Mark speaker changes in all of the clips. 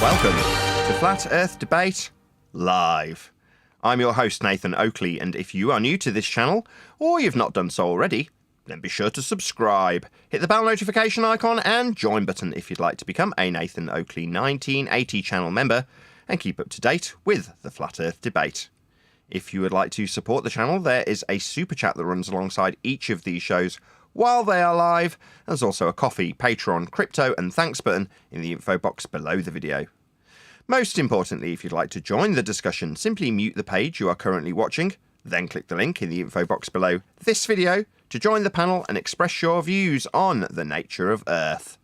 Speaker 1: welcome to Flat Earth Debate Live. I'm your host, Nathan Oakley, and if you are new to this channel, or you've not done so already, then be sure to subscribe, hit the bell notification icon and join button if you'd like to become a Nathan Oakley 1980 channel member and keep up to date with the Flat Earth Debate. If you would like to support the channel, there is a super chat that runs alongside each of these shows while they are live. There's also a Ko-fi, Patreon, crypto and thanks button in the info box below the video. Most importantly, if you'd like to join the discussion, simply mute the page you are currently watching, then click the link in the info box below this video to join the panel and express your views on the nature of Earth.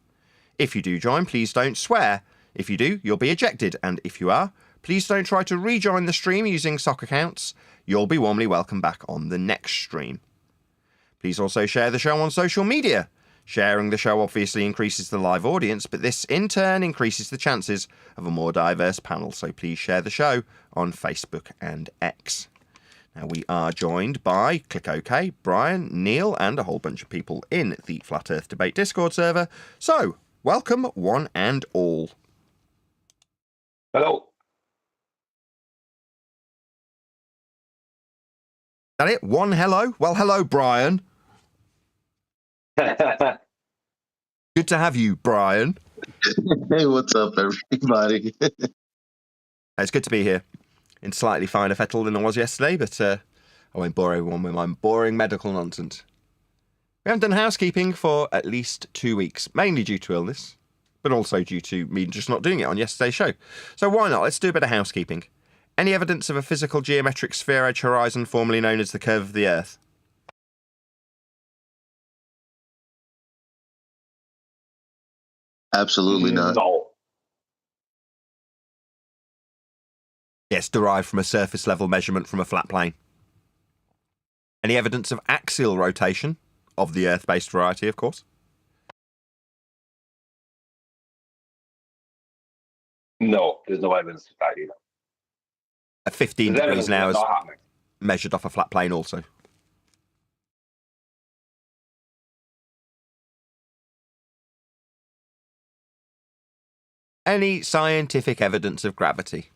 Speaker 1: If you do join, please don't swear. If you do, you'll be ejected, and if you are, please don't try to rejoin the stream using sock accounts. You'll be warmly welcome back on the next stream. Please also share the show on social media. Sharing the show obviously increases the live audience, but this in turn increases the chances of a more diverse panel, so please share the show on Facebook and X. Now we are joined by, click OK, Brian, Neil, and a whole bunch of people in the Flat Earth Debate Discord server. So, welcome one and all.
Speaker 2: Hello.
Speaker 1: Is that it? One hello? Well, hello, Brian. Good to have you, Brian.
Speaker 3: Hey, what's up, everybody?
Speaker 1: It's good to be here. In slightly finer fettle than I was yesterday, but I won't bore everyone with my boring medical nonsense. We haven't done housekeeping for at least 2 weeks, mainly due to illness, but also due to me just not doing it on yesterday's show. So why not? Let's do a bit of housekeeping. Any evidence of a physical geometric sphere edge horizon formerly known as the curve of the Earth?
Speaker 3: Absolutely not.
Speaker 2: No.
Speaker 1: Yes, derived from a surface level measurement from a flat plane. Any evidence of axial rotation of the Earth-based variety, of course?
Speaker 2: No, there's no evidence of that either.
Speaker 1: At 15
Speaker 2: There's
Speaker 1: degrees
Speaker 2: evidence
Speaker 1: now
Speaker 2: of
Speaker 1: is
Speaker 2: it not happening.
Speaker 1: measured off a flat plane also. Any scientific evidence of gravity?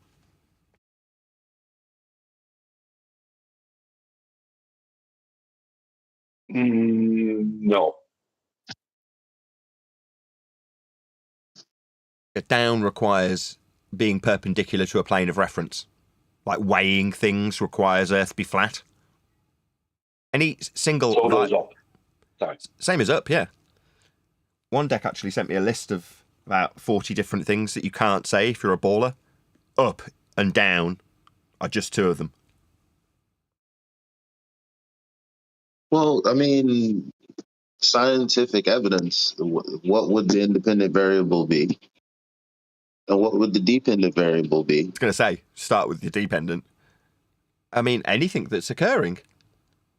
Speaker 2: No.
Speaker 1: Down requires being perpendicular to a plane of reference. Like weighing things requires Earth be flat. Any single...
Speaker 2: So goes up. Sorry.
Speaker 1: Same as up, yeah. One deck actually sent me a list of about 40 different things that you can't say if you're a baller. Up and down are just two of them.
Speaker 3: Well, I mean, scientific evidence, what would the independent variable be? And what would the dependent variable be?
Speaker 1: I was going to say, start with the dependent. I mean, anything that's occurring.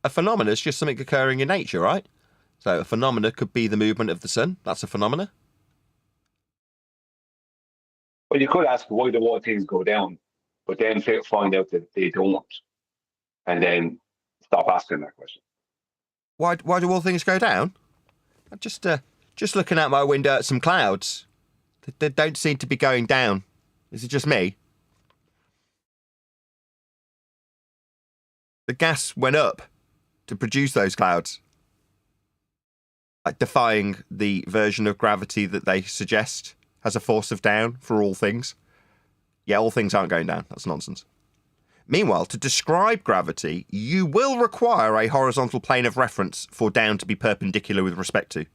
Speaker 1: A phenomena is just something occurring in nature, right? So a phenomena could be the movement of the sun. That's a phenomena.
Speaker 2: Well, you could ask why do all things go down, but then find out that they don't, and then stop asking that question.
Speaker 1: Why do all things go down? I'm just looking out my window at some clouds. They don't seem to be going down. Is it just me? The gas went up to produce those clouds. Like defying the version of gravity that they suggest has a force of down for all things. Yeah, all things aren't going down. That's nonsense. Meanwhile, to describe gravity, you will require a horizontal plane of reference for down to be perpendicular with respect to.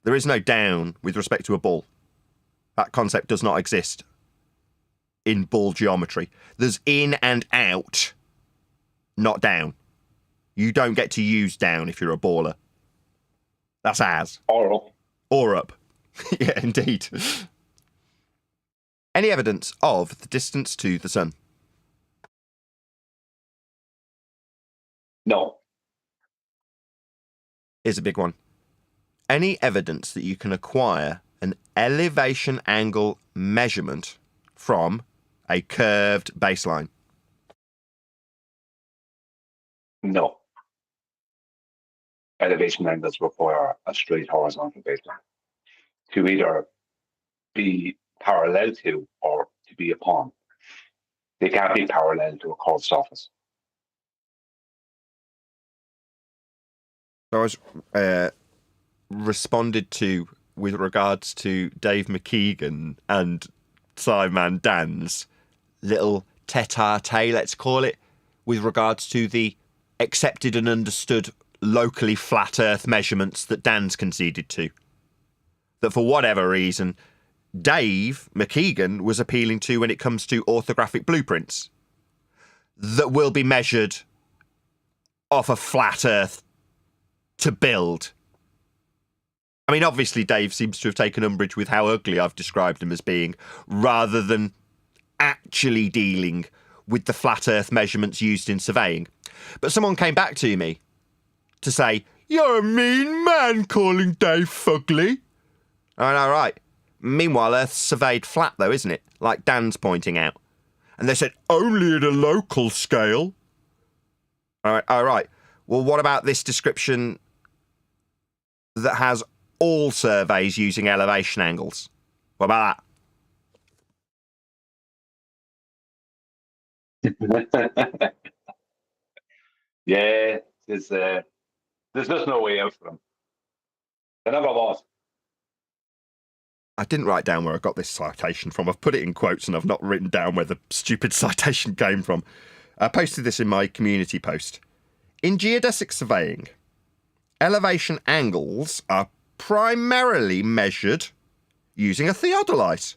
Speaker 1: There is no down with respect to a ball. That concept does not exist in ball geometry. There's in and out, not down. You don't get to use down if you're a baller. That's as.
Speaker 2: Or up.
Speaker 1: Or up. Yeah, indeed. Any evidence of the distance to the sun?
Speaker 2: No.
Speaker 1: Here's a big one. Any evidence that you can acquire an elevation angle measurement from a curved baseline?
Speaker 2: No. Elevation angles require a straight horizontal baseline to either be parallel to or to be upon. They can't be parallel to a curved surface.
Speaker 1: I was responded to with regards to Dave McKeegan and Simon Dan's little tete-a-tete, let's call it, with regards to the accepted and understood locally flat Earth measurements that Dan's conceded to. That for whatever reason, Dave McKeegan was appealing to when it comes to orthographic blueprints that will be measured off a flat Earth to build. I mean, obviously, Dave seems to have taken umbrage with how ugly I've described him as being, rather than actually dealing with the flat Earth measurements used in surveying. But someone came back to me to say, "You're a mean man calling Dave Fugly." I know, right. Meanwhile, Earth's surveyed flat, though, isn't it? Like Dan's pointing out. And they said, only at a local scale. All right. Well, what about this description that has all surveys using elevation angles? What about
Speaker 2: that? Yeah, there's just no way out for them. There never was.
Speaker 1: I didn't write down where I got this citation from. I've put it in quotes and I've not written down where the stupid citation came from. I posted this in my community post. In geodesic surveying, elevation angles are primarily measured using a theodolite,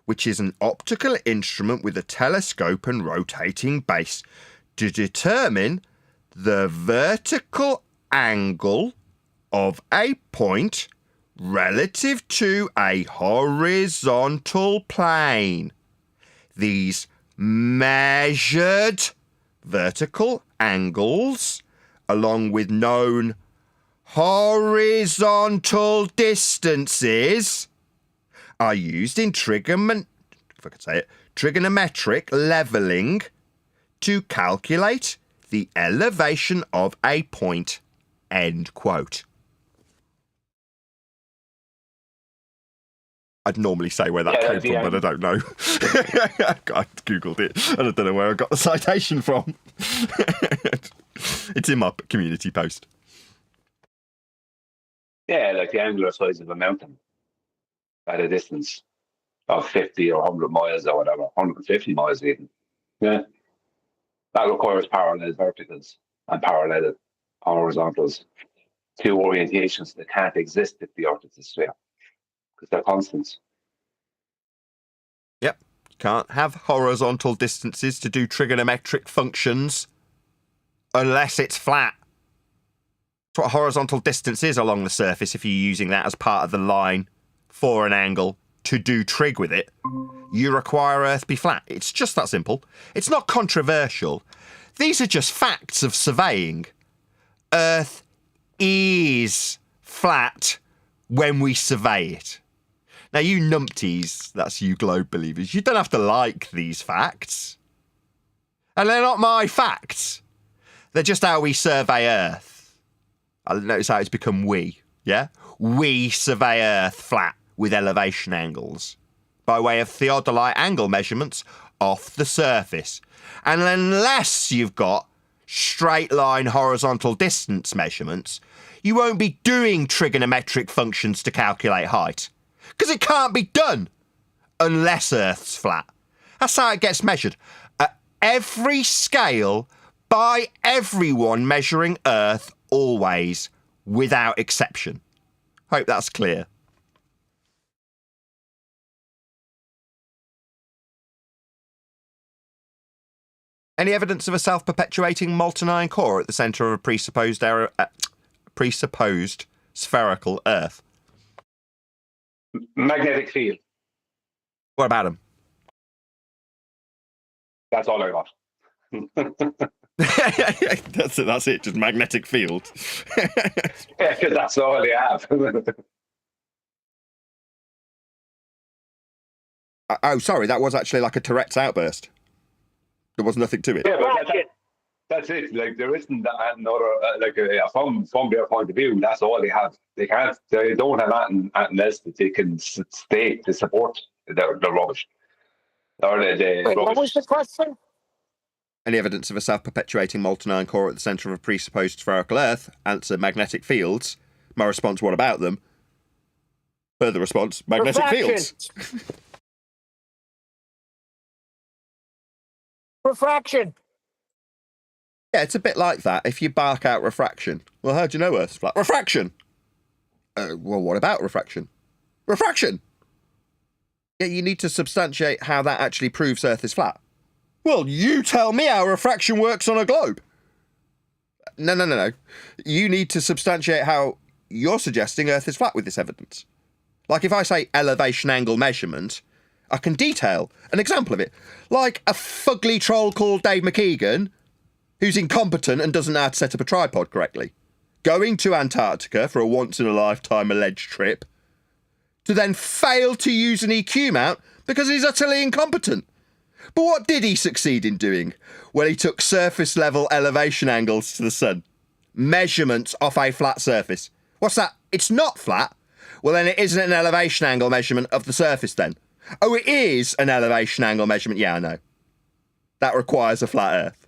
Speaker 1: which is an optical instrument with a telescope and rotating base to determine the vertical angle of a point relative to a horizontal plane. These measured vertical angles, along with known horizontal distances, are used in trigonometric levelling to calculate the elevation of a point. End quote. I'd normally say where that came from, but I don't know. I googled it and I don't know where I got the citation from. It's in my community post.
Speaker 2: Yeah, like the angular size of a mountain at a distance of 50 or 100 miles or whatever, 150 miles even. Yeah. That requires parallel verticals and parallel horizontals, two orientations that can't exist if the Earth is a sphere, because they're constants.
Speaker 1: Yep. You can't have horizontal distances to do trigonometric functions unless it's flat. That's what horizontal distance is along the surface if you're using that as part of the line for an angle to do trig with it. You require Earth be flat. It's just that simple. It's not controversial. These are just facts of surveying. Earth is flat when we survey it. Now, you numpties, that's you globe believers, you don't have to like these facts. And they're not my facts. They're just how we survey Earth. I'll notice how it's become we, yeah? We survey Earth flat with elevation angles by way of theodolite angle measurements off the surface. And unless you've got straight line horizontal distance measurements, you won't be doing trigonometric functions to calculate height. Because it can't be done unless Earth's flat. That's how it gets measured. At every scale, by everyone measuring Earth, always, without exception. Hope that's clear. Any evidence of a self-perpetuating molten iron core at the centre of a presupposed spherical Earth?
Speaker 2: Magnetic field.
Speaker 1: What about them?
Speaker 2: That's all I got.
Speaker 1: That's it, just magnetic field.
Speaker 2: Yeah, because that's all they have.
Speaker 1: Oh, sorry, that was actually like a Tourette's outburst. There was nothing to it.
Speaker 2: Yeah, but that's it. Like, there isn't another, from their point of view, that's all they have. They don't have anything else that they can state to support They're rubbish. Or
Speaker 4: Wait,
Speaker 2: rubbish.
Speaker 4: what was the question?
Speaker 1: Any evidence of a self-perpetuating molten iron core at the centre of a presupposed spherical Earth? Answer, magnetic fields. My response, what about them? Further response, magnetic fields.
Speaker 4: Refraction.
Speaker 1: Yeah, it's a bit like that. If you bark out refraction. Well, how do you know Earth's flat? Refraction! Well, what about refraction? Refraction! Yeah, you need to substantiate how that actually proves Earth is flat. Well, you tell me how refraction works on a globe. No. You need to substantiate how you're suggesting Earth is flat with this evidence. Like if I say elevation angle measurement, I can detail an example of it. Like a fugly troll called Dave McKeegan, who's incompetent and doesn't know how to set up a tripod correctly, going to Antarctica for a once-in-a-lifetime alleged trip, to then fail to use an EQ mount because he's utterly incompetent. But what did he succeed in doing? Well, he took surface-level elevation angles to the sun. Measurements off a flat surface. What's that? It's not flat? Well, then it isn't an elevation angle measurement of the surface then. Oh, it is an elevation angle measurement. Yeah, I know. That requires a flat Earth.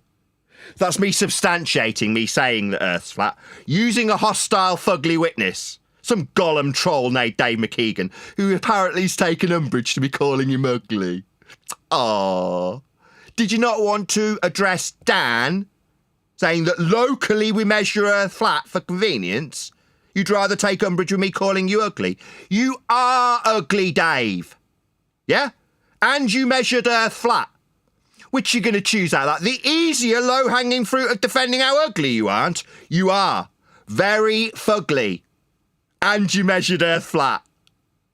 Speaker 1: That's me substantiating me saying that Earth's flat, using a hostile fugly witness. Some Gollum troll named Dave McKeegan, who apparently has taken umbrage to me calling him ugly. Aww. Did you not want to address Dan, saying that locally we measure Earth flat for convenience? You'd rather take umbrage with me calling you ugly. You are ugly, Dave. Yeah? And you measured Earth flat. Which you're going to choose out of that? The easier low-hanging fruit of defending how ugly you aren't? You are. Very fugly. And you measured Earth flat.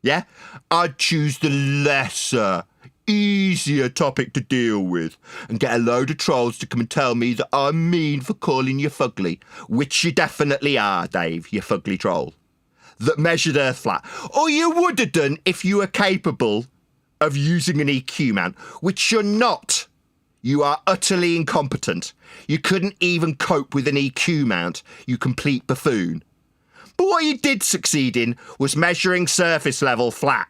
Speaker 1: Yeah? I'd choose the lesser, easier topic to deal with and get a load of trolls to come and tell me that I'm mean for calling you fugly, which you definitely are, Dave, you fugly troll, that measured Earth flat. Or you would have done if you were capable of using an EQ mount, which you're not. You are utterly incompetent. You couldn't even cope with an EQ mount, you complete buffoon. But what you did succeed in was measuring surface level flat.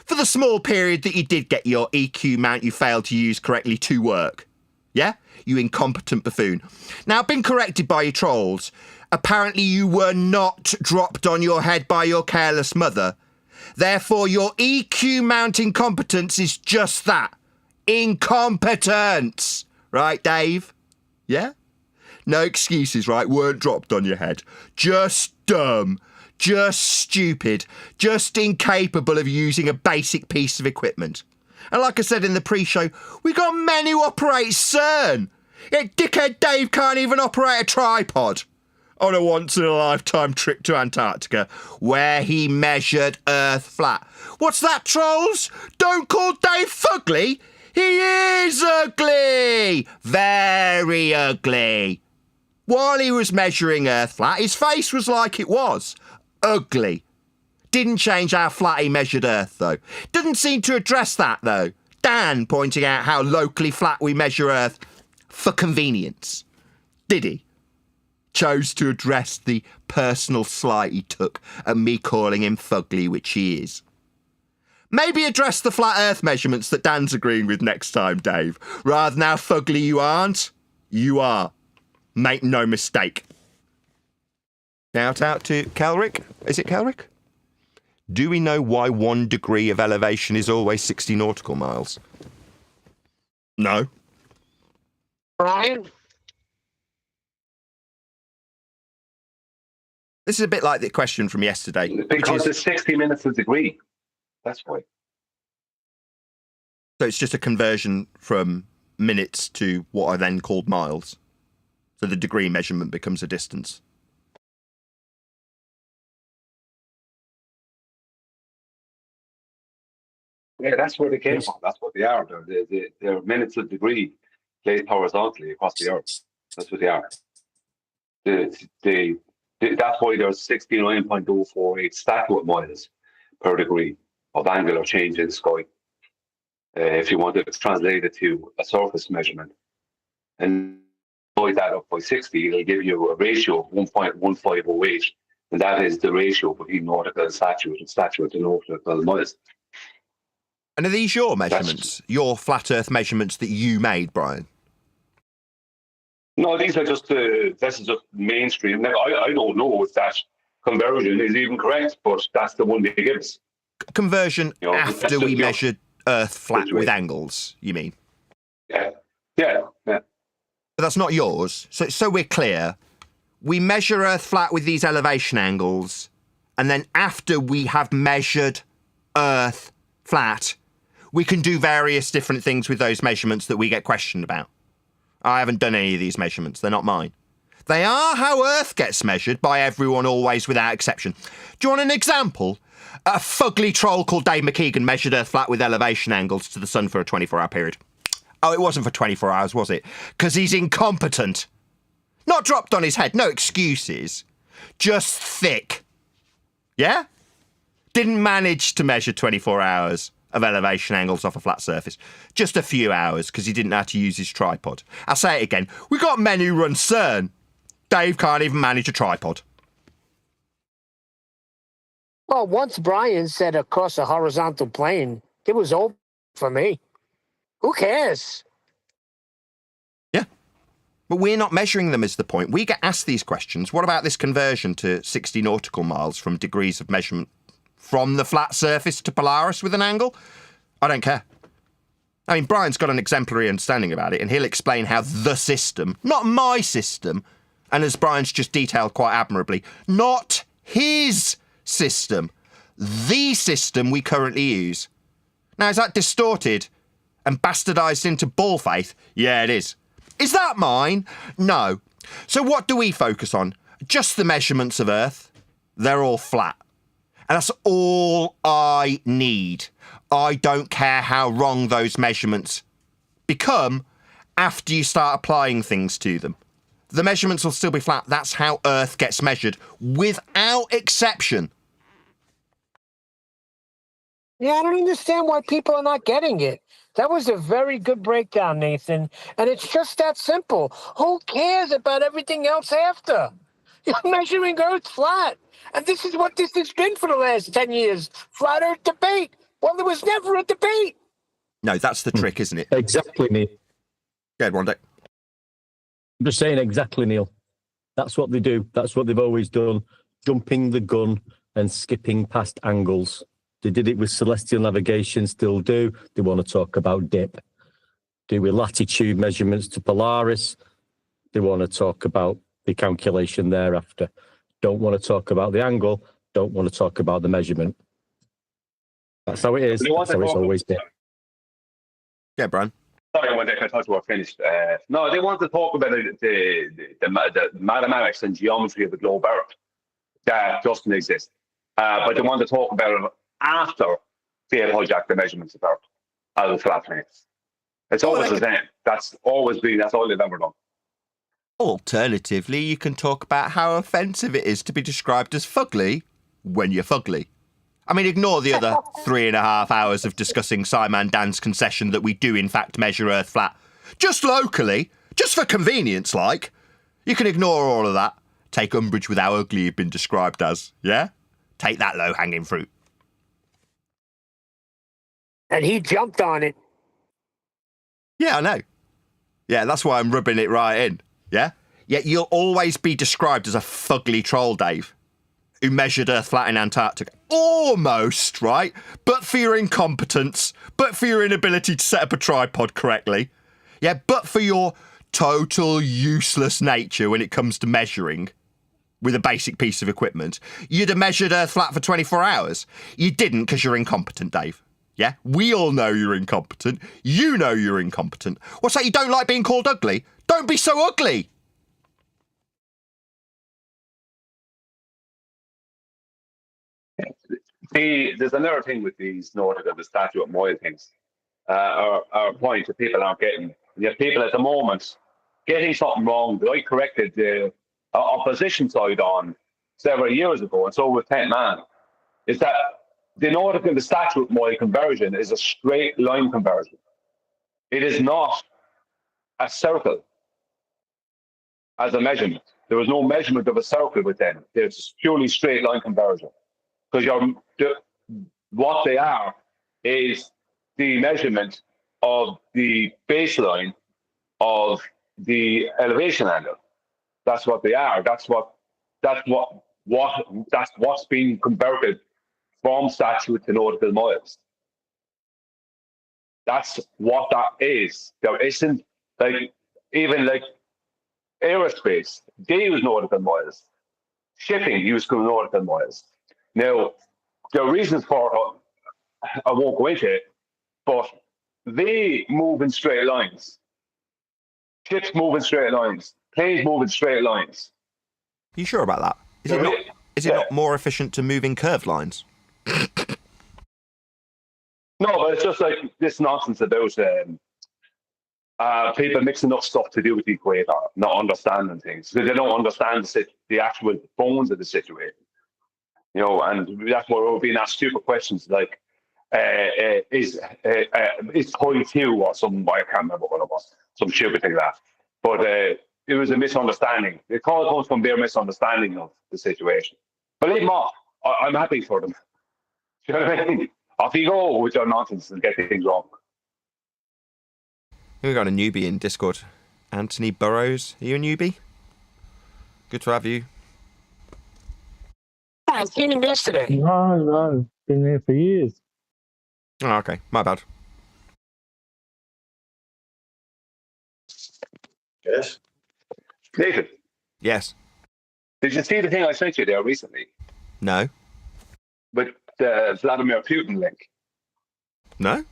Speaker 1: For the small period that you did get your EQ mount you failed to use correctly to work. Yeah? You incompetent buffoon. Now, been corrected by your trolls. Apparently you were not dropped on your head by your careless mother. Therefore, your EQ mount incompetence is just that. Incompetence. Right, Dave? Yeah? No excuses, right? Weren't dropped on your head. Just dumb. Just stupid. Just incapable of using a basic piece of equipment. And like I said in the pre-show, we got men who operate CERN. Yet dickhead Dave can't even operate a tripod on a once-in-a-lifetime trip to Antarctica, where he measured Earth flat. What's that, trolls? Don't call Dave fugly. He is ugly. Very ugly. While he was measuring Earth flat, his face was like it was. Ugly. Didn't change how flat he measured Earth, though. Didn't seem to address that, though. Dan pointing out how locally flat we measure Earth for convenience. Did he? Chose to address the personal slight he took at me calling him fugly, which he is. Maybe address the flat Earth measurements that Dan's agreeing with next time, Dave. Rather than how fugly you aren't, you are. Make no mistake. Shout out to Kelrick. Is it Kelrick? Do we know why 1 degree of elevation is always 60 nautical miles? No.
Speaker 4: Brian?
Speaker 1: This is a bit like the question from yesterday.
Speaker 2: Because it's 60 minutes a degree. That's why.
Speaker 1: So it's just a conversion from minutes to what are then called miles. So the degree measurement becomes a distance.
Speaker 2: Yeah, that's where they came from. That's what they are. They're minutes of degree placed horizontally across the Earth. That's what they are. That's why there's 69.048 statute miles per degree of angular change in the sky. If you want to translate it to a surface measurement. And divide that up by 60, it'll give you a ratio of 1.1508. And that is the ratio between nautical statute and statute to nautical miles.
Speaker 1: And are these your measurements? Your flat Earth measurements that you made, Brian?
Speaker 2: No, these are just this is just mainstream. Now, I don't know if that conversion is even correct, but that's the one they give us.
Speaker 1: Conversion after we measured Earth flat with
Speaker 2: situation.
Speaker 1: angles, you mean?
Speaker 2: Yeah.
Speaker 1: But that's not yours. So we're clear. We measure Earth flat with these elevation angles, and then after we have measured Earth flat, we can do various different things with those measurements that we get questioned about. I haven't done any of these measurements. They're not mine. They are how Earth gets measured by everyone always without exception. Do you want an example? A fugly troll called Dave McKeegan measured Earth flat with elevation angles to the sun for a 24-hour period. Oh, it wasn't for 24 hours, was it? Because he's incompetent. Not dropped on his head, no excuses. Just thick. Yeah? Didn't manage to measure 24 hours of elevation angles off a flat surface. Just a few hours, because he didn't know how to use his tripod. I'll say it again. We got men who run CERN. Dave can't even manage a tripod.
Speaker 4: Well, once Brian said across a horizontal plane, it was over for me. Who cares?
Speaker 1: Yeah. But we're not measuring them is the point. We get asked these questions. What about this conversion to 60 nautical miles from degrees of measurement from the flat surface to Polaris with an angle? I don't care. I mean, Brian's got an exemplary understanding about it, and he'll explain how the system, not my system, and as Brian's just detailed quite admirably, not his system, the system we currently use. Now, is that distorted and bastardised into bull faith? Yeah, it is. Is that mine? No. So what do we focus on? Just the measurements of Earth. They're all flat. And that's all I need. I don't care how wrong those measurements become after you start applying things to them. The measurements will still be flat. That's how Earth gets measured, without exception.
Speaker 4: Yeah, I don't understand why people are not getting it. That was a very good breakdown, Nathan. And it's just that simple. Who cares about everything else after? You're measuring Earth flat. And this is what this has been for the last 10 years. Flat Earth debate. Well, there was never a debate.
Speaker 1: No, that's the trick, isn't it?
Speaker 5: Exactly, Neil.
Speaker 1: Go ahead, one day.
Speaker 5: I'm just saying exactly, Neil. That's what they do. That's what they've always done. Jumping the gun and skipping past angles. They did it with celestial navigation, still do. They want to talk about dip. Do with latitude measurements to Polaris. They want to talk about the calculation thereafter. Don't want to talk about the angle. Don't want to talk about the measurement. That's how it is. That's how it's always been.
Speaker 1: Yeah, Brian.
Speaker 2: Sorry, I thought you were finished. No, they want to talk about the mathematics and geometry of the globe Earth. That doesn't exist. But they want to talk about it after they have hijacked the measurements of Earth out of the flat planes. It's always the same. That's always been, that's all they've ever done.
Speaker 1: Alternatively, you can talk about how offensive it is to be described as fugly when you're fugly. I mean, ignore the other 3.5 hours of discussing Simon Dan's concession that we do in fact measure Earth flat. Just locally, just for convenience, like. You can ignore all of that. Take umbrage with how ugly you've been described as, yeah? Take that low-hanging fruit.
Speaker 4: And he jumped on it.
Speaker 1: Yeah, I know. Yeah, that's why I'm rubbing it right in, yeah? Yet you'll always be described as a fugly troll, Dave, who measured Earth flat in Antarctica. Almost, right? But for your incompetence, but for your inability to set up a tripod correctly. Yeah, but for your total useless nature when it comes to measuring with a basic piece of equipment. You'd have measured Earth flat for 24 hours. You didn't because you're incompetent, Dave. Yeah? We all know you're incompetent. You know you're incompetent. What's that? You don't like being called ugly? Don't be so ugly!
Speaker 2: See, there's another thing with these nautical, the statue of Moyle things. Our point that people aren't getting. You have people at the moment getting something wrong that I corrected the opposition side on several years ago, and so with 10 man, is that the nautical, the statute Moyle conversion is a straight line conversion. It is not a circle as a measurement. There was no measurement of a circle with them. It's purely straight line conversion. Because what they are is the measurement of the baseline of the elevation angle. That's what they are. That's what's being converted from statute to nautical miles. That's what that is. There isn't even aerospace. They use nautical miles. Shipping use nautical miles. Now, the reasons for it, I won't go into it, but they move in straight lines. Ships move in straight lines. Planes move in straight lines.
Speaker 1: Are you sure about that? Is it not more efficient to move in curved lines?
Speaker 2: No, but it's just like this nonsense about people mixing up stuff to do with the equator, not understanding things. Because they don't understand the actual bones of the situation. You know, and that's why we're being asked stupid questions like, is pi 2 or something? I can't remember what it was. Some stupid thing like that. But it was a misunderstanding. It all comes from their misunderstanding of the situation. Believe me, I'm happy for them. Do you know what I mean? Off you go with your nonsense and get things wrong.
Speaker 1: We've got a newbie in Discord. Anthony Burrows. Are you a newbie? Good to have you.
Speaker 4: I seen him yesterday.
Speaker 5: No. Been there for years.
Speaker 1: Oh, okay. My bad.
Speaker 3: Yes.
Speaker 2: Nathan,
Speaker 1: Yes.
Speaker 2: did you see the thing I sent you there recently
Speaker 1: No.
Speaker 2: with the Vladimir Putin link?
Speaker 1: No?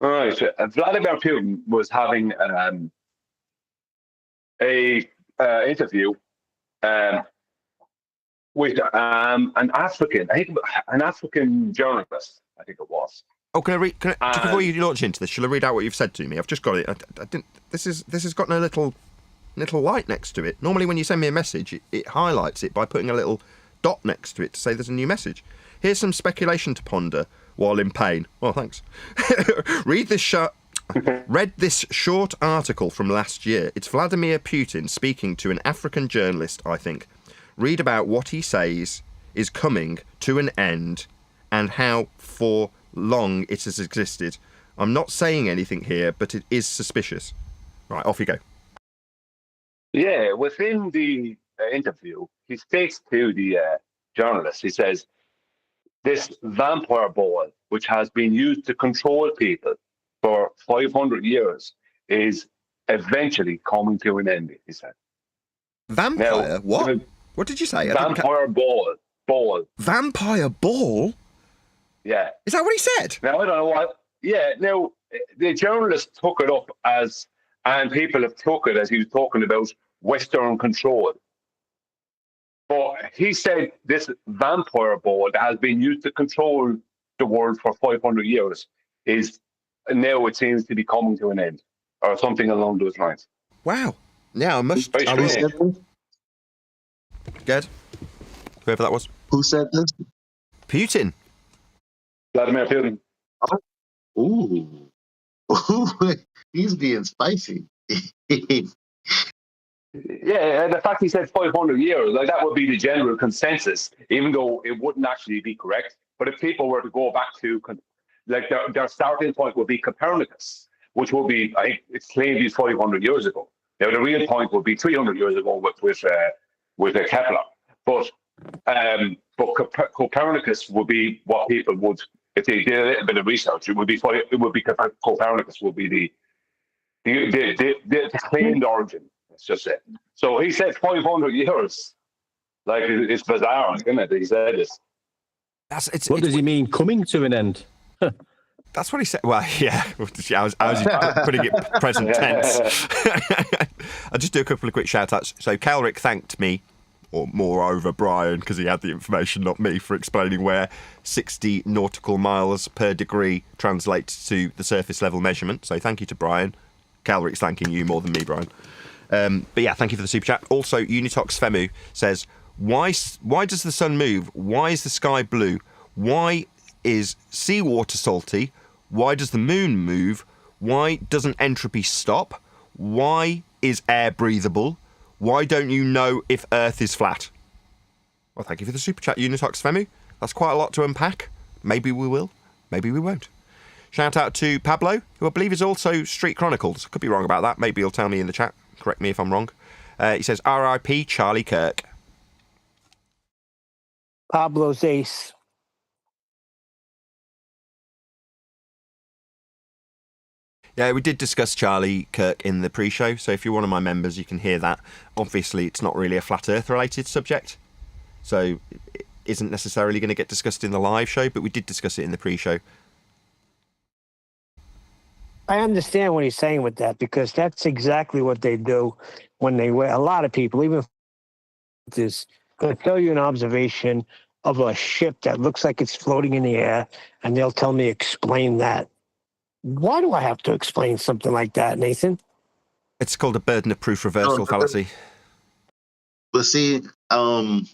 Speaker 2: All right. So, Vladimir Putin was having a interview with an African journalist, I think it was.
Speaker 1: Oh, can I read? Just before you launch into this, shall I read out what you've said to me? I've just got it. I didn't. This has got no little light next to it. Normally, when you send me a message, it highlights it by putting a little dot next to it to say there's a new message. Here's some speculation to ponder while in pain. Well, thanks. Read this short article from last year. It's Vladimir Putin speaking to an African journalist, I think. Read about what he says is coming to an end and how for long it has existed. I'm not saying anything here, but it is suspicious. Right, off you go.
Speaker 2: Yeah, within the interview, he states to the journalist, he says, this vampire ball, which has been used to control people for 500 years, is eventually coming to an end, he said.
Speaker 1: Vampire?
Speaker 2: Now,
Speaker 1: what? What did you say?
Speaker 2: Vampire ball.
Speaker 1: Vampire ball?
Speaker 2: Yeah.
Speaker 1: Is that what he said?
Speaker 2: Now, I don't know what. Yeah, now, the journalist took it up as, and people have took it as he was talking about Western control. But he said this vampire ball that has been used to control the world for 500 years is now it seems to be coming to an end, or something along those lines.
Speaker 1: Wow. Yeah, I must.
Speaker 2: Very strange.
Speaker 1: Good. Whoever that was.
Speaker 3: Who said this?
Speaker 1: Putin.
Speaker 2: Vladimir Putin.
Speaker 3: Ooh. He's being spicy.
Speaker 2: Yeah, and the fact he said 500 years, like that would be the general consensus, even though it wouldn't actually be correct. But if people were to go back to, like their starting point would be Copernicus, which would be, I think it's claimed he's 500 years ago. Now the real point would be 300 years ago with Kepler. But Copernicus would be what people would, if they did a little bit of research, it would be Copernicus would be the claimed origin. That's just it. So he said 500 years. Like, it's bizarre, isn't it? He said this.
Speaker 5: What does he mean, coming to an end?
Speaker 1: That's what he said. Well, yeah. I was putting it present tense. I'll just do a couple of quick shout-outs. So Calric thanked me, or moreover Brian, because he had the information, not me, for explaining where 60 nautical miles per degree translates to the surface level measurement. So thank you to Brian. Calric's thanking you more than me, Brian. But yeah, thank you for the super chat. Also, Unitox Femu says, why does the sun move? Why is the sky blue? Why is seawater salty? Why does the moon move? Why doesn't entropy stop? Why is air breathable? Why don't you know if Earth is flat? Well, thank you for the super chat, Unitox Femu. That's quite a lot to unpack. Maybe we will. Maybe we won't. Shout out to Pablo, who I believe is also Street Chronicles. Could be wrong about that. Maybe he'll tell me in the chat. Correct me if I'm wrong. He says, R.I.P. Charlie Kirk.
Speaker 4: Pablo's ace.
Speaker 1: Yeah, we did discuss Charlie Kirk in the pre-show, so if you're one of my members, you can hear that. Obviously, it's not really a Flat Earth-related subject, so it isn't necessarily going to get discussed in the live show, but we did discuss it in the pre-show.
Speaker 4: I understand what he's saying with that, because that's exactly what they do when they wear. A lot of people, even this, going to tell you an observation of a ship that looks like it's floating in the air, and they'll tell me, explain that. Why do I have to explain something like that, Nathan?
Speaker 1: It's called a burden of proof reversal fallacy.
Speaker 3: But see, I'd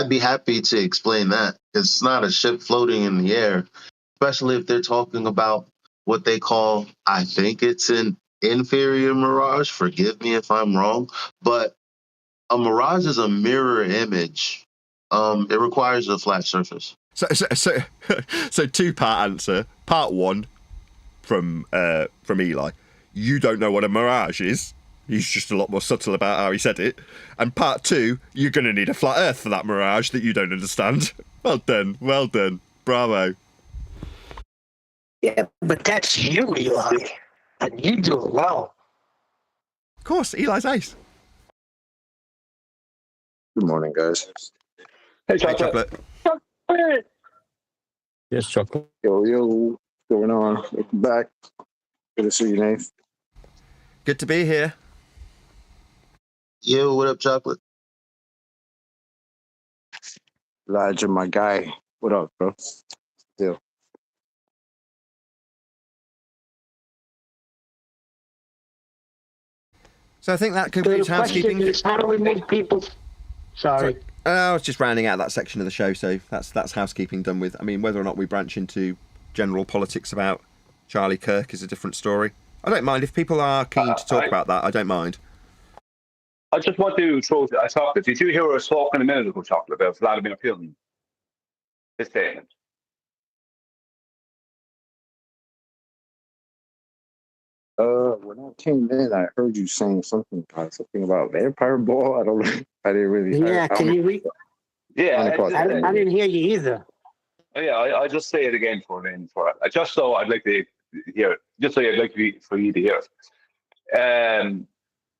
Speaker 3: be happy to explain that. It's not a ship floating in the air, especially if they're talking about what they call, I think it's an inferior mirage. Forgive me if I'm wrong, but a mirage is a mirror image. It requires a flat surface.
Speaker 1: So two-part answer. Part one from Eli. You don't know what a mirage is. He's just a lot more subtle about how he said it. And part two, you're going to need a flat Earth for that mirage that you don't understand. Well done, bravo.
Speaker 4: Yeah, but that's you, Eli, and you do it well.
Speaker 1: Of course, Eli's ace.
Speaker 6: Good morning, guys.
Speaker 2: Hey,
Speaker 1: Hey,
Speaker 2: Chocolate.
Speaker 1: Chocolate.
Speaker 5: Yes, Chocolate.
Speaker 6: Yo, what's going on? Welcome back. Good to see you, Nate.
Speaker 1: Good to be here.
Speaker 3: Yo, what up, Chocolate?
Speaker 6: Elijah, my guy. What up, bro? Still.
Speaker 1: So I think that
Speaker 4: So the
Speaker 1: concludes
Speaker 4: question
Speaker 1: housekeeping.
Speaker 4: is, how do we make people... Sorry.
Speaker 1: I was just rounding out that section of the show, so that's housekeeping done with. I mean, whether or not we branch into general politics about Charlie Kirk is a different story. I don't mind if people are keen to talk about that. I don't mind.
Speaker 2: I just want to throw a chocolate. Did you hear us talking a minute ago, Chocolate, about Vladimir Putin? His statement.
Speaker 6: When I came in, I heard you saying something about vampire ball. I don't know. I didn't really.
Speaker 4: Yeah, can you read?
Speaker 2: Yeah,
Speaker 4: I didn't hear you either.
Speaker 2: I just say it again for it. Just so I'd like to hear it. Just so I'd like for you to hear it.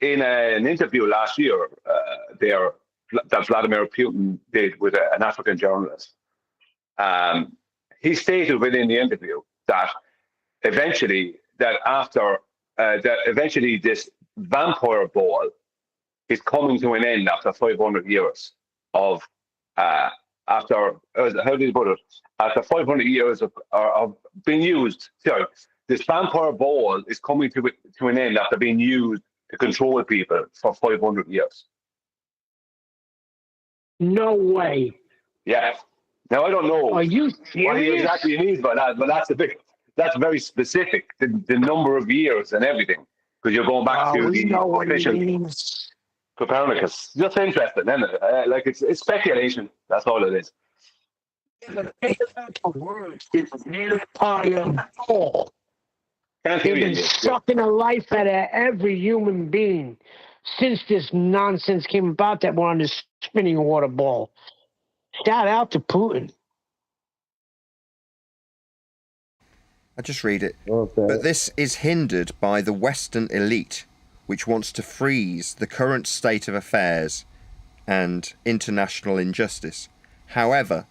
Speaker 2: In an interview last year, that Vladimir Putin did with an African journalist, he stated within the interview that eventually this vampire ball is coming to an end after 500 years of after 500 years of being used. Sorry, this vampire ball is coming to an end after being used to control people for 500 years.
Speaker 4: No way.
Speaker 2: Yeah. Now I don't know
Speaker 4: Are you
Speaker 2: what he
Speaker 4: serious?
Speaker 2: exactly means by that, but that's very specific. The number of years and everything, because you're going back to
Speaker 4: we
Speaker 2: the
Speaker 4: know what he
Speaker 2: official
Speaker 4: means.
Speaker 2: Copernicus. Just interesting, isn't it? Like it's speculation. That's all it is.
Speaker 4: Think about the words. This vampire ball.
Speaker 2: Can't hear
Speaker 4: They've
Speaker 2: you.
Speaker 4: been sucking the life out of every human being since this nonsense came about that we're on this spinning water ball. Shout out to Putin.
Speaker 1: I just read it.
Speaker 6: Okay.
Speaker 1: But this is hindered by the Western elite, which wants to freeze the current state of affairs and international injustice. However,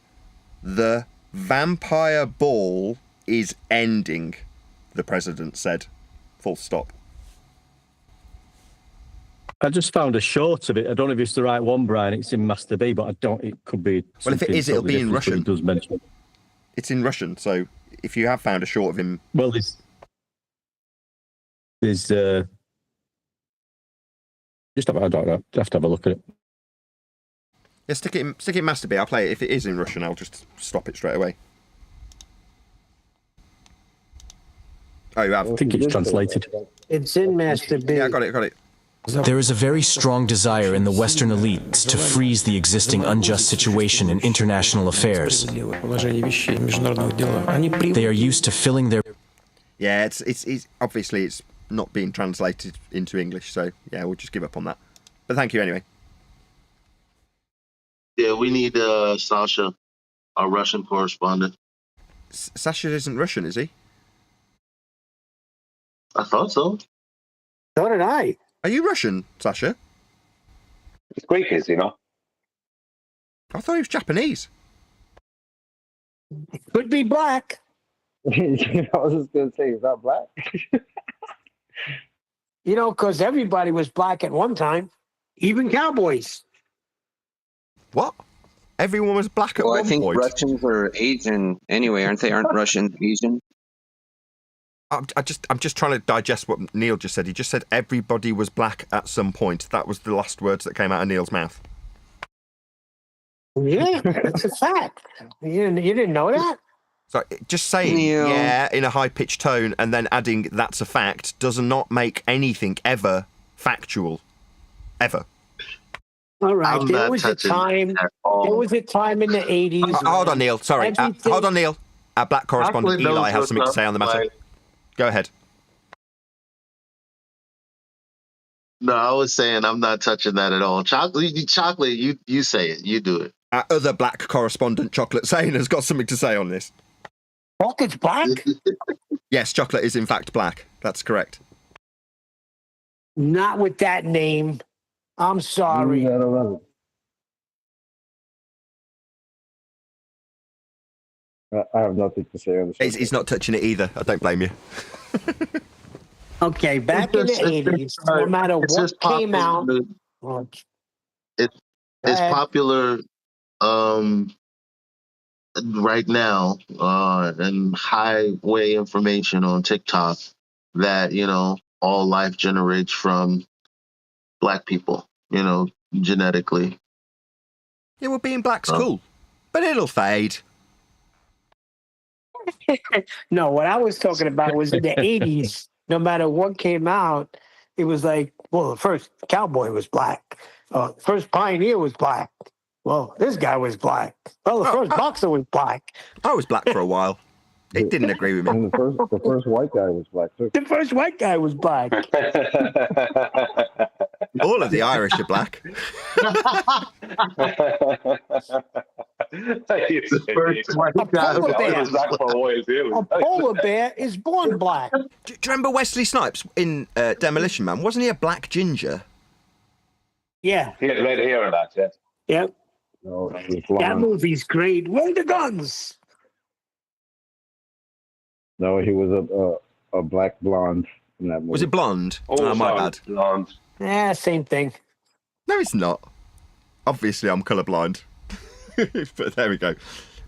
Speaker 1: the vampire ball is ending, the president said. Full stop.
Speaker 5: I just found a short of it. I don't know if it's the right one, Brian. It's in Master B, but I don't. It could be.
Speaker 1: Well, if it is, it'll be in
Speaker 5: different, but
Speaker 1: Russian.
Speaker 5: It does mention it.
Speaker 1: It's in Russian, so if you have found a short of him...
Speaker 5: Well, there's just I don't know. I have to have a look at it.
Speaker 1: Yeah, stick it in Master B. I'll play it. If it is in Russian, I'll just stop it straight away. Oh, you have?
Speaker 5: I think it's translated.
Speaker 4: It's in Master B.
Speaker 1: Yeah, I got it.
Speaker 7: There is a very strong desire in the Western elites to freeze the existing unjust situation in international affairs. They are used to filling their...
Speaker 1: Yeah, it's obviously it's not being translated into English, so yeah, we'll just give up on that. But thank you anyway.
Speaker 3: Yeah, we need Sasha, our Russian correspondent.
Speaker 1: Sasha isn't Russian, is he?
Speaker 3: I thought so.
Speaker 4: So did I.
Speaker 1: Are you Russian, Sasha?
Speaker 2: It's Greek, is you know.
Speaker 1: I thought he was Japanese.
Speaker 4: Could be black.
Speaker 6: I was just gonna say, is that black?
Speaker 4: You know, because everybody was black at one time, even cowboys.
Speaker 1: What? Everyone was black at
Speaker 8: Well, I
Speaker 1: one
Speaker 8: think
Speaker 1: point.
Speaker 8: Russians are Asian anyway, aren't they? Aren't Russians Asian?
Speaker 1: I'm just trying to digest what Neil just said. He just said everybody was black at some point. That was the last words that came out of Neil's mouth.
Speaker 4: Yeah, that's a fact. You didn't know that?
Speaker 1: So just saying,
Speaker 8: Neil.
Speaker 1: yeah, in a high-pitched tone and then adding that's a fact does not make anything ever factual. Ever.
Speaker 4: All right,
Speaker 3: I'm
Speaker 4: there
Speaker 3: not
Speaker 4: was a
Speaker 3: touching
Speaker 4: time.
Speaker 3: at all.
Speaker 4: There was a time in the 80s.
Speaker 1: Hold on, Neil. Sorry.
Speaker 4: Everything-
Speaker 1: Hold on, Neil. Our black correspondent
Speaker 3: Chocolate knows
Speaker 1: Eli has
Speaker 3: what's
Speaker 1: something to
Speaker 3: up,
Speaker 1: say on the matter.
Speaker 3: like-
Speaker 1: Go ahead.
Speaker 3: No, I was saying I'm not touching that at all. Chocolate, you say it. You do it.
Speaker 1: Our other black correspondent, Chocolate Sane, has got something to say on this.
Speaker 4: Chocolate's black?
Speaker 1: Yes, Chocolate is in fact black. That's correct.
Speaker 4: Not with that name. I'm sorry.
Speaker 6: I don't know. I have nothing to say on the
Speaker 1: He's not touching it either. I don't blame you.
Speaker 4: Okay, back in the 80s, no matter
Speaker 3: It's
Speaker 4: what
Speaker 3: just
Speaker 4: came out.
Speaker 3: popular.
Speaker 4: Well,
Speaker 3: It's
Speaker 4: ahead.
Speaker 3: popular right now and highway information on TikTok that, all life generates from black people, genetically.
Speaker 1: Yeah, well, being black's
Speaker 3: Oh.
Speaker 1: cool, but it'll fade.
Speaker 4: No, what I was talking about was in the 80s, no matter what came out, it was like, well, the first cowboy was black. First pioneer was black. Well, this guy was black. Well, the first boxer was black.
Speaker 1: I was black for a while. It didn't agree with me.
Speaker 6: And the first white guy was black too.
Speaker 4: The first white guy was black.
Speaker 1: All of the Irish are black.
Speaker 4: A polar bear is born black.
Speaker 1: Do you remember Wesley Snipes in Demolition Man? Wasn't he a black ginger?
Speaker 4: Yeah.
Speaker 2: He had red hair and that, yeah.
Speaker 4: Yep.
Speaker 6: No, he was
Speaker 4: That
Speaker 6: blonde.
Speaker 4: movie's great. Where are the guns?
Speaker 6: No, he was a black blonde in that movie.
Speaker 1: Was it blonde?
Speaker 2: Oh,
Speaker 1: my
Speaker 2: sorry,
Speaker 1: bad.
Speaker 2: blonde.
Speaker 4: Same thing.
Speaker 1: No, it's not. Obviously, I'm colourblind. But there we go.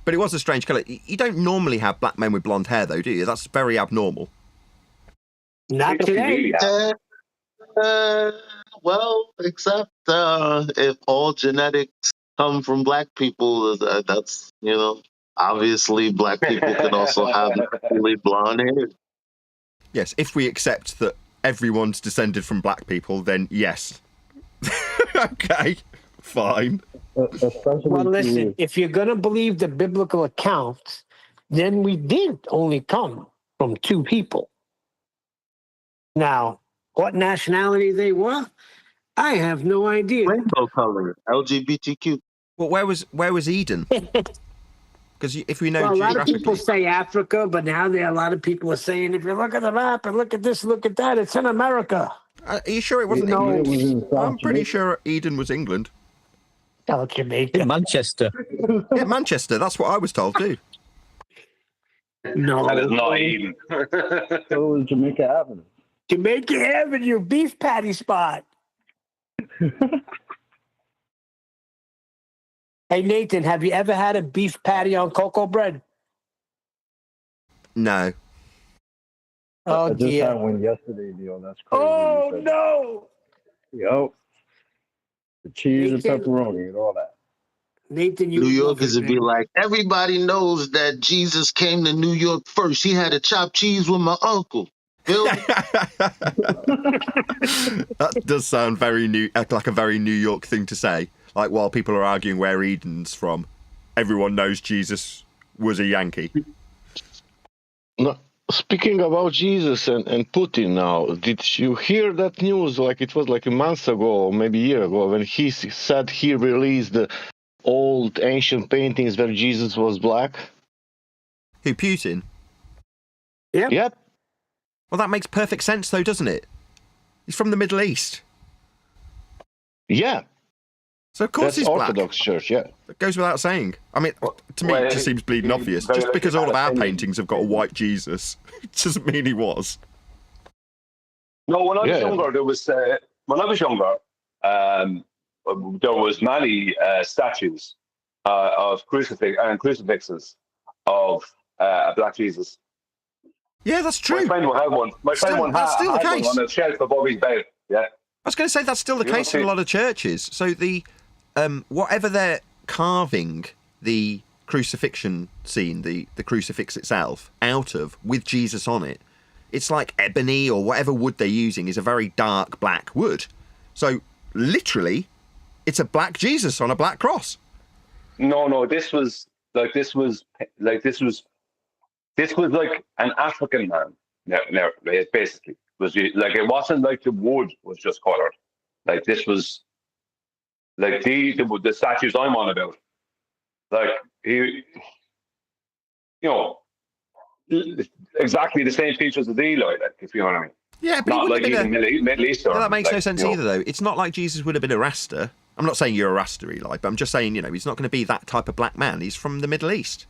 Speaker 1: But it was a strange colour. You don't normally have black men with blonde hair, though, do you? That's very abnormal.
Speaker 4: Not today.
Speaker 3: Well, except if all genetics come from black people, that's, obviously black people can also have really blonde hair.
Speaker 1: Yes, if we accept that everyone's descended from black people, then yes. Okay, fine.
Speaker 6: Especially
Speaker 4: Well, listen,
Speaker 6: to-
Speaker 4: if you're going to believe the biblical account, then we did only come from two people. Now, what nationality they were, I have no idea.
Speaker 3: Rainbow color, LGBTQ.
Speaker 1: Well, where was Eden? Because if we know
Speaker 4: Well, a lot of
Speaker 1: geographically,
Speaker 4: people say Africa, but now there are a lot of people are saying, if you look at the map and look at this, look at that, it's in America.
Speaker 1: are you sure it wasn't
Speaker 4: No.
Speaker 6: It
Speaker 1: England?
Speaker 6: was in South
Speaker 1: I'm pretty
Speaker 6: Jamaica.
Speaker 1: sure Eden was England.
Speaker 4: Oh, Jamaica.
Speaker 5: In Manchester.
Speaker 1: Yeah, Manchester. That's what I was told too.
Speaker 4: No.
Speaker 2: That is not Eden.
Speaker 6: So was Jamaica Avenue.
Speaker 4: Jamaica Avenue, beef patty spot. Hey, Nathan, have you ever had a beef patty on cocoa bread?
Speaker 1: No.
Speaker 4: Oh,
Speaker 6: I just had
Speaker 4: dear.
Speaker 6: one yesterday, Neil. That's crazy.
Speaker 4: Oh,
Speaker 6: You said-
Speaker 4: no.
Speaker 6: Yo. The cheese and
Speaker 4: Nathan.
Speaker 6: pepperoni and all that.
Speaker 4: Nathan, you
Speaker 3: New
Speaker 4: love
Speaker 3: Yorkers
Speaker 4: it,
Speaker 3: would be
Speaker 4: man.
Speaker 3: like, everybody knows that Jesus came to New York first. He had a chopped cheese with my uncle. Feel me?
Speaker 1: That does sound like a very New York thing to say. Like while people are arguing where Eden's from, everyone knows Jesus was a Yankee.
Speaker 9: No, speaking about Jesus and Putin now, did you hear that news? Like it was like a month ago, or maybe a year ago, when he said he released the old ancient paintings where Jesus was black.
Speaker 1: Who, Putin?
Speaker 4: Yep.
Speaker 9: Yep.
Speaker 1: Well, that makes perfect sense, though, doesn't it? He's from the Middle East.
Speaker 9: Yeah.
Speaker 1: So, of course,
Speaker 9: That's
Speaker 1: he's black.
Speaker 9: Orthodox Church, yeah.
Speaker 1: It goes without saying. I mean, to me, it just seems bleeding obvious. Just because all of our paintings have got a white Jesus, it doesn't mean he was.
Speaker 2: No, when I was younger, there was there was many statues of crucifixes of a black Jesus.
Speaker 1: Yeah, that's true.
Speaker 2: My friend will have one. My friend
Speaker 1: that's still the case.
Speaker 2: One on a shelf above his bed. Yeah.
Speaker 1: I was going to say that's still the case in a lot of churches. So the whatever they're carving the crucifixion scene, the crucifix itself, out of with Jesus on it, it's like ebony or whatever wood they're using is a very dark black wood. So literally, it's a black Jesus on a black cross. No, this was like an African man. No, basically was like it wasn't like the wood was just colored. Like this was like the statues I'm on about. Like he, exactly the same features as Eli. Like if you know what I mean. Yeah, but
Speaker 2: not like even Middle Eastern.
Speaker 1: Yeah, that makes no sense either, though. It's not like Jesus would have been a Rasta. I'm not saying you're a Rasta, Eli, but I'm just saying, he's not going to be that type of black man. He's from the Middle East.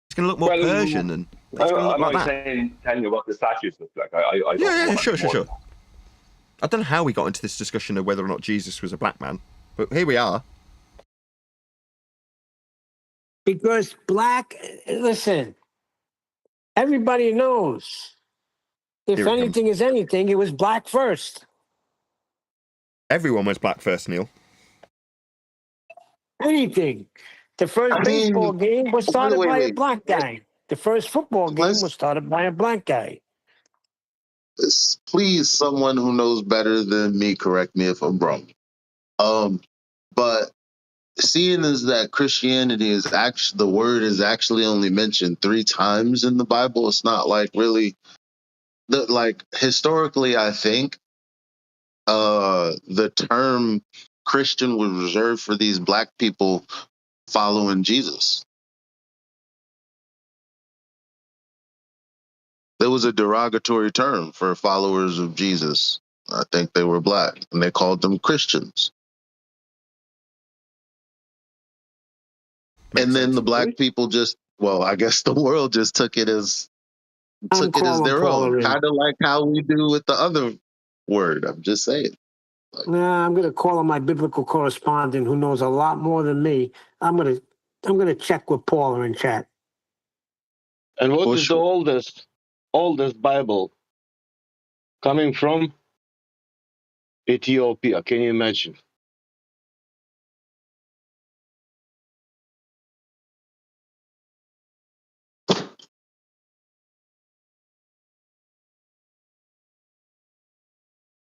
Speaker 1: It's going to look more Persian and it's going to look like that.
Speaker 2: Telling you what the statues look like.
Speaker 1: Sure. I don't know how we got into this discussion of whether or not Jesus was a black man, but here we are.
Speaker 4: Because listen, everybody knows. If anything is anything, it was black first.
Speaker 1: Everyone was black first, Neil.
Speaker 4: Anything. The first baseball game was started by a black guy. The first football game was started by a black guy.
Speaker 3: Please, someone who knows better than me, correct me if I'm wrong. But seeing as that Christianity is actually, the word is actually only mentioned 3 times in the Bible, it's not like really, historically, I think the term Christian was reserved for these black people following Jesus. There was a derogatory term for followers of Jesus. I think they were black, and they called them Christians. And then the black people I guess the world just took it as their own, kind of like how we do with the other word. I'm just saying.
Speaker 4: I'm going to call on my biblical correspondent who knows a lot more than me. I'm going to check with Paula in chat.
Speaker 9: And what is the oldest Bible coming from? Ethiopia. Can you imagine?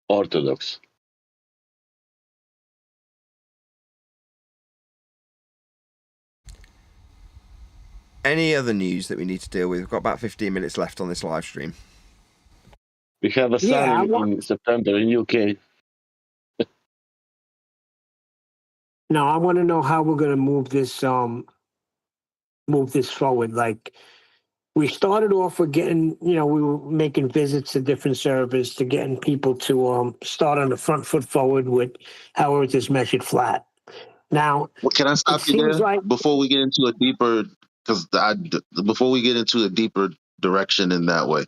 Speaker 9: Orthodox.
Speaker 1: Any other news that we need to deal with? We've got about 15 minutes left on this live stream.
Speaker 9: We have a sun in September in UK.
Speaker 4: No, I want to know how we're going to move this forward. Like, we started off with getting, we were making visits to different servers to getting people to start on the front foot forward with how Earth is measured flat. Now,
Speaker 3: can I stop you there before we get into a deeper? Before we get into a deeper direction in that way,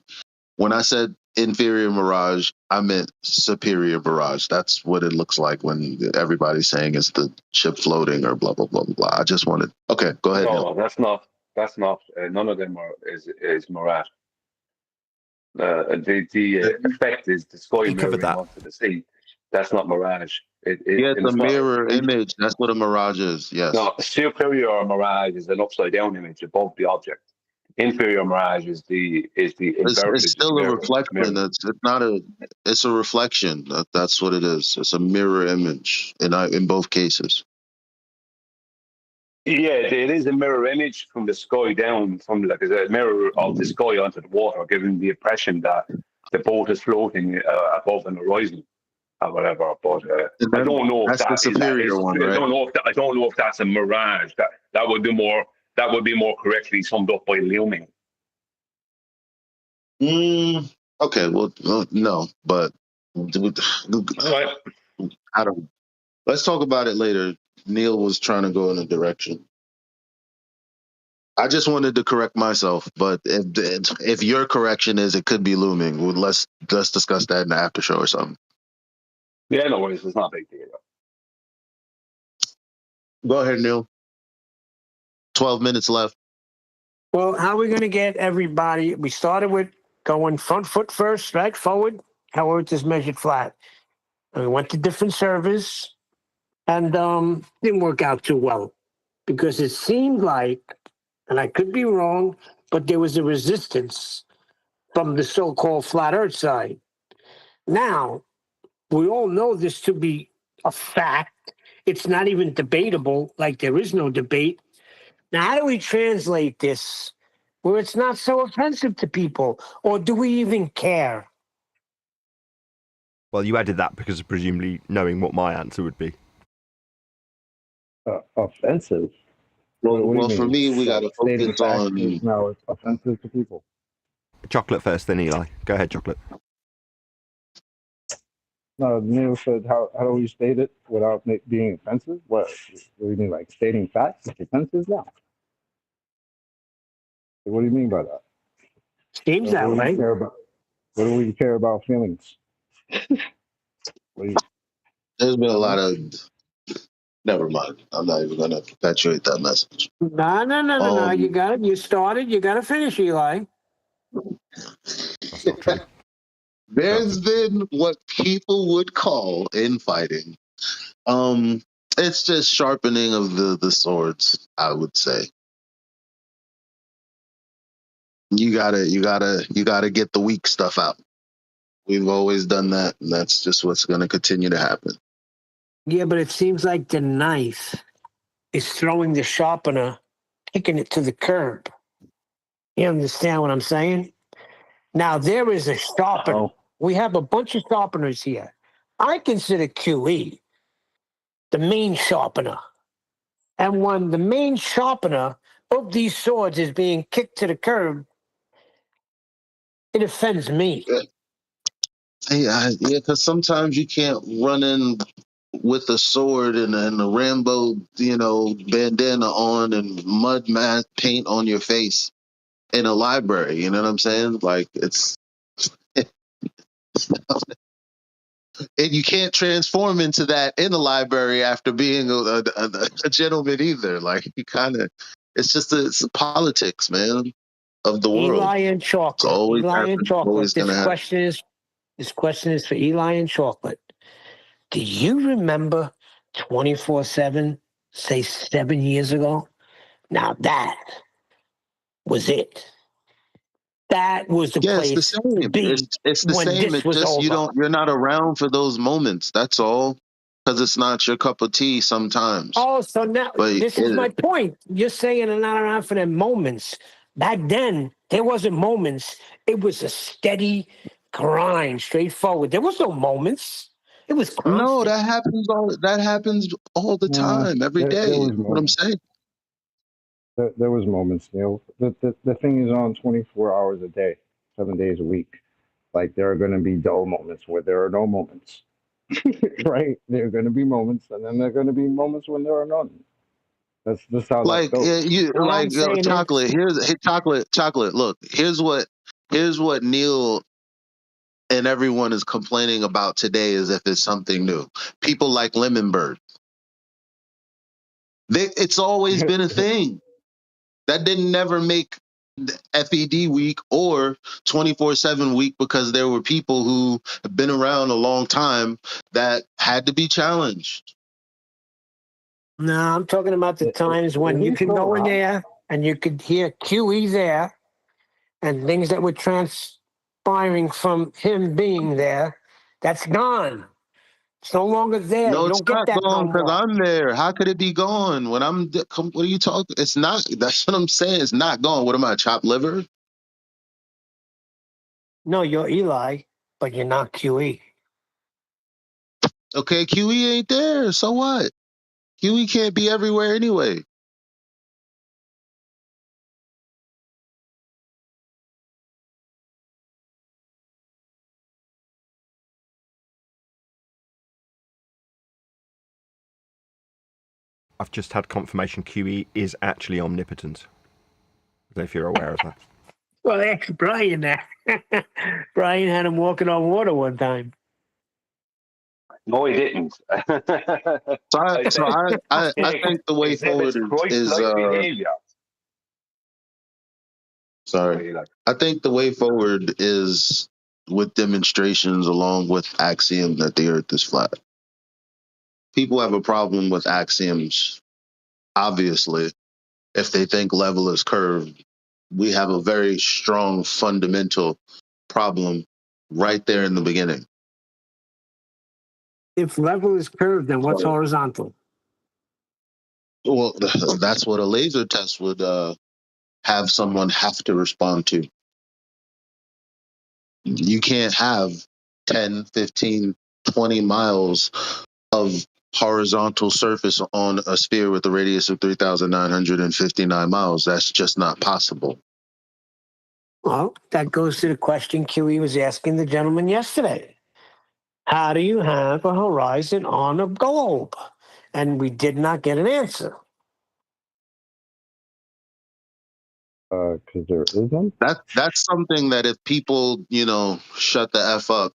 Speaker 3: when I said inferior mirage, I meant superior mirage. That's what it looks like when everybody's saying it's the ship floating or blah blah blah blah. I just wanted. Okay, go ahead.
Speaker 2: No, that's not. None of them is mirage. The effect is the sky mirroring onto the sea. That's not mirage.
Speaker 3: It's a mirror image. That's what a mirage is. Yes.
Speaker 2: No, a superior mirage is an upside down image above the object. Inferior mirage is the
Speaker 3: It's
Speaker 2: inverted
Speaker 3: still a reflection.
Speaker 2: mirror.
Speaker 3: It's not a. It's a reflection. That's what it is. It's a mirror image in both cases.
Speaker 2: Yeah, it is a mirror image from the sky down, from like a mirror of the sky onto the water, giving the impression that the boat is floating above an horizon or whatever. But
Speaker 3: And
Speaker 2: I don't know if
Speaker 3: that's the
Speaker 2: that is that
Speaker 3: superior
Speaker 2: is.
Speaker 3: one,
Speaker 2: I
Speaker 3: right?
Speaker 2: don't know if I don't know if that's a mirage. That would be more. That would be more correctly summed up by looming.
Speaker 3: Okay. Well, no, but
Speaker 2: All right.
Speaker 3: I don't. Let's talk about it later. Neil was trying to go in a direction. I just wanted to correct myself, but if your correction is it could be looming, well, let's discuss that in the after show or something.
Speaker 2: Yeah, no worries. It's not a big deal.
Speaker 3: Go ahead, Neil. 12 minutes left.
Speaker 4: Well, how are we going to get everybody? We started with going front foot first, right? Forward. How Earth is measured flat. And we went to different servers and didn't work out too well because it seemed like, and I could be wrong, but there was a resistance from the so-called flat Earth side. Now, we all know this to be a fact. It's not even debatable, like there is no debate. Now, how do we translate this where it's not so offensive to people? Or do we even care?
Speaker 1: Well, you added that because of presumably knowing what my answer would be.
Speaker 6: Offensive.
Speaker 3: Well,
Speaker 6: What do you
Speaker 3: for
Speaker 6: mean?
Speaker 3: me, we got to
Speaker 6: Stating
Speaker 3: focus
Speaker 6: facts
Speaker 3: on.
Speaker 6: is now it's offensive to people.
Speaker 1: Chocolate first, then Eli. Go ahead, Chocolate.
Speaker 6: No, Neil said, how do we state it without being offensive? What do you mean, like stating facts is offensive now? What do you mean by that?
Speaker 4: Seems that
Speaker 6: What do
Speaker 4: way.
Speaker 6: we care about? What do we care about feelings?
Speaker 3: There's been a lot of. Never mind. I'm not even going to perpetuate that message.
Speaker 4: No. You got it. You started. You got to finish, Eli.
Speaker 1: That's not true.
Speaker 3: There's been what people would call infighting. It's just sharpening of the swords, I would say. You gotta get the weak stuff out. We've always done that, and that's just what's gonna continue to happen.
Speaker 4: Yeah, but it seems like the knife is throwing the sharpener, kicking it to the curb. You understand what I'm saying? Now, there is a sharpener.
Speaker 6: Oh.
Speaker 4: We have a bunch of sharpeners here. I consider QE the main sharpener. And when the main sharpener of these swords is being kicked to the curb, it offends me.
Speaker 3: Yeah, because sometimes you can't run in with a sword and a Rambo, bandana on and mud mask paint on your face in a library. You know what I'm saying? Like it's, and you can't transform into that in a library after being a gentleman either. Like you kind of, it's politics, man, of the world.
Speaker 4: Eli and Chocolate.
Speaker 3: Always
Speaker 4: Eli
Speaker 3: happens,
Speaker 4: and Chocolate.
Speaker 3: always gonna happen.
Speaker 4: This question is for Eli and Chocolate. Do you remember 24/7, say 7 years ago? Now that was it. That was the
Speaker 3: Yeah, it's the
Speaker 4: place to
Speaker 3: same.
Speaker 4: be
Speaker 3: It's the
Speaker 4: when
Speaker 3: same.
Speaker 4: this
Speaker 3: It's
Speaker 4: was
Speaker 3: just
Speaker 4: over.
Speaker 3: you're not around for those moments. That's all. Because it's not your cup of tea sometimes.
Speaker 4: Oh, so now
Speaker 3: But
Speaker 4: this is my point. You're saying they're not around for them moments. Back then, there wasn't moments. It was a steady grind, straightforward. There was no moments. It was constant.
Speaker 3: No, that happens all the time, every day.
Speaker 6: There was
Speaker 3: That's what I'm saying.
Speaker 6: There was moments, The thing is on 24 hours a day, 7 days a week. Like there are going to be dull moments where there are no moments, right? There are going to be moments, and then there are going to be moments when there are none. That's just how that goes.
Speaker 3: Chocolate. Chocolate. Look, here's what Neil and everyone is complaining about today as if it's something new. People like Lemonbird. It's always been a thing. That didn't never make FED week or 24/7 week because there were people who have been around a long time that had to be challenged.
Speaker 4: No, I'm talking about the times when you could go in there and you could hear QE there, and things that were transpiring from him being there, that's gone. It's no longer there.
Speaker 3: No,
Speaker 4: You
Speaker 3: it's
Speaker 4: don't get
Speaker 3: not
Speaker 4: that no
Speaker 3: gone because
Speaker 4: more.
Speaker 3: I'm there. How could it be gone when what are you talking? It's not. That's what I'm saying. It's not gone. What am I, chopped liver?
Speaker 4: No, you're Eli, but you're not QE.
Speaker 3: Okay, QE ain't there. So what? QE can't be everywhere anyway.
Speaker 1: I've just had confirmation QE is actually omnipotent. I don't know if you're aware of that.
Speaker 4: Well, ask Brian that. Brian had him walking on water one time.
Speaker 2: No, he didn't.
Speaker 3: I think the way forward is
Speaker 2: Christ-like behavior.
Speaker 3: sorry. I think the way forward is with demonstrations along with axiom that the earth is flat. People have a problem with axioms, obviously. If they think level is curved, we have a very strong fundamental problem right there in the beginning.
Speaker 4: If level is curved, then what's
Speaker 3: So-
Speaker 4: horizontal?
Speaker 3: Well, that's what a laser test would have someone have to respond to. You can't have 10, 15, 20 miles of horizontal surface on a sphere with a radius of 3,959 miles. That's just not possible.
Speaker 4: Well, that goes to the question QE was asking the gentleman yesterday. How do you have a horizon on a globe? And we did not get an answer.
Speaker 6: Because there isn't.
Speaker 3: That's something that if people, shut the F up,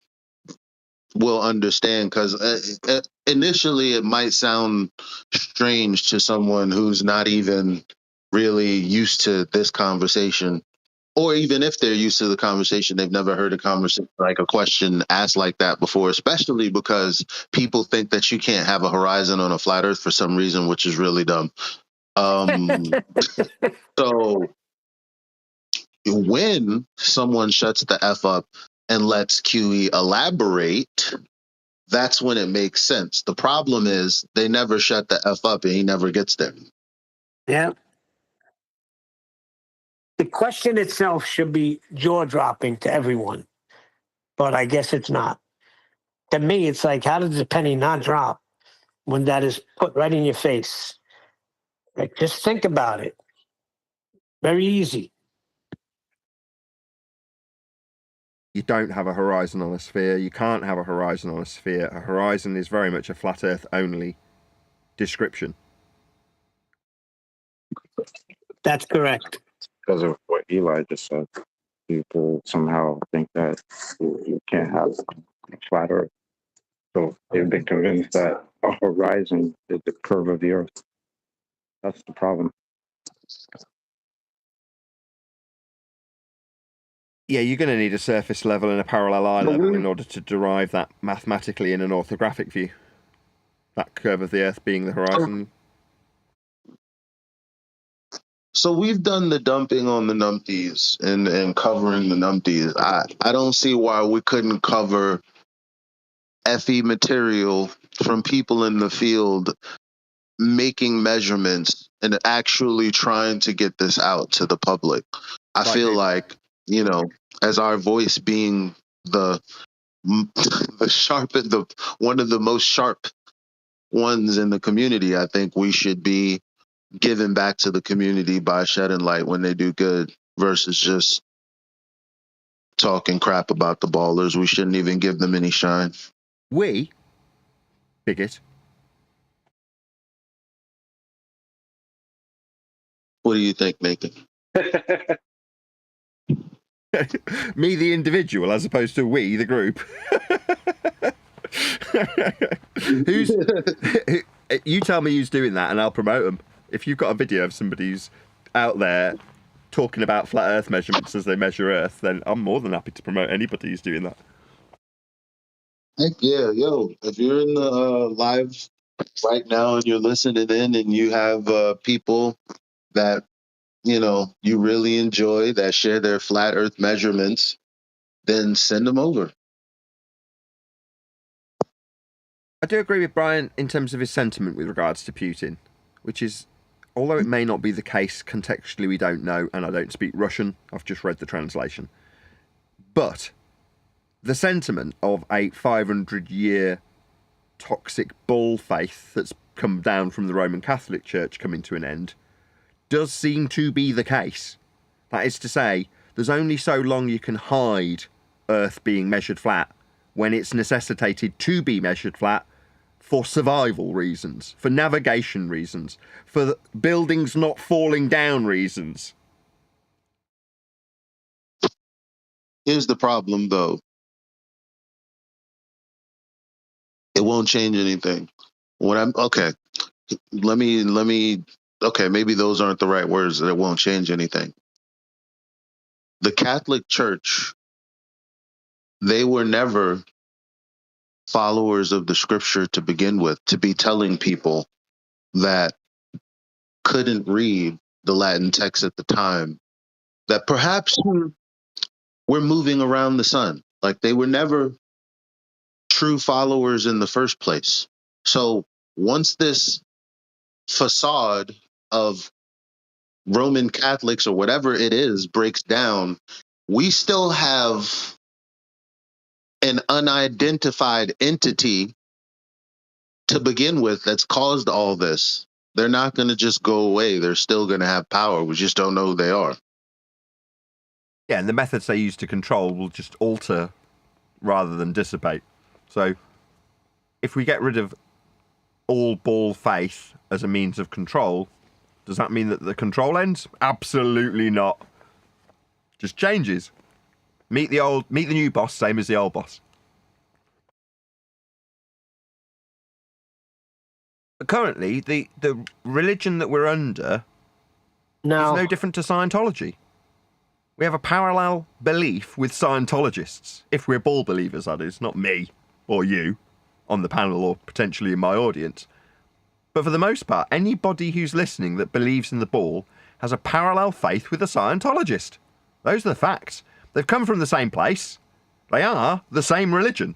Speaker 3: will understand, because initially it might sound strange to someone who's not even really used to this conversation, or even if they're used to the conversation, they've never heard a conversation like a question asked like that before, especially because people think that you can't have a horizon on a flat earth for some reason, which is really dumb. So when someone shuts the F up and lets QE elaborate, that's when it makes sense. The problem is they never shut the F up and he never gets there.
Speaker 4: Yeah. The question itself should be jaw-dropping to everyone, but I guess it's not. To me, it's like, how does the penny not drop when that is put right in your face? Like, just think about it. Very easy.
Speaker 1: You don't have a horizon on a sphere. You can't have a horizon on a sphere. A horizon is very much a flat earth only description.
Speaker 4: That's correct.
Speaker 6: Because of what Eli just said. People somehow think that you can't have a flat earth. So they've been convinced that a horizon is the curve of the earth. That's the problem.
Speaker 1: Yeah, you're going to need a surface level and a parallel eye level in order to derive that mathematically in an orthographic view. That curve of the earth being the horizon.
Speaker 3: So we've done the dumping on the numpties and covering the numpties. I don't see why we couldn't cover FE material from people in the field making measurements and actually trying to get this out to the public. I feel like, as our voice being the one of the most sharp ones in the community, I think we should be giving back to the community by shedding light when they do good versus just talking crap about the ballers. We shouldn't even give them any shine.
Speaker 1: We, bigot.
Speaker 3: What do you think, Nathan?
Speaker 1: Me, the individual, as opposed to we, the group. You tell me who's doing that and I'll promote them. If you've got a video of somebody who's out there talking about flat earth measurements as they measure earth, then I'm more than happy to promote anybody who's doing that.
Speaker 3: Heck yeah, yo, if you're in the live right now and you're listening in and you have people that you really enjoy that share their flat earth measurements, then send them over.
Speaker 1: I do agree with Brian in terms of his sentiment with regards to Putin, which is, although it may not be the case contextually, we don't know, and I don't speak Russian, I've just read the translation. But the sentiment of a 500-year toxic bull faith that's come down from the Roman Catholic Church coming to an end does seem to be the case. That is to say, there's only so long you can hide Earth being measured flat when it's necessitated to be measured flat for survival reasons, for navigation reasons, for buildings not falling down reasons.
Speaker 3: Here's the problem, though. It won't change anything. Okay, okay, maybe those aren't the right words, that it won't change anything. The Catholic Church, they were never followers of the scripture to begin with, to be telling people that couldn't read the Latin text at the time that perhaps we're moving around the sun. Like, they were never true followers in the first place. So once this facade of Roman Catholics or whatever it is breaks down, we still have an unidentified entity to begin with that's caused all this. They're not going to just go away. They're still going to have power. We just don't know who they are.
Speaker 1: Yeah, and the methods they use to control will just alter rather than dissipate. So if we get rid of all ball faith as a means of control, does that mean that the control ends? Absolutely not. Just changes. Meet the new boss, same as the old boss. But currently, the religion that we're under is no different to Scientology. We have a parallel belief with Scientologists, if we're ball believers, that is, not me or you on the panel or potentially in my audience. But for the most part, anybody who's listening that believes in the ball has a parallel faith with a Scientologist. Those are the facts. They've come from the same place. They are the same religion.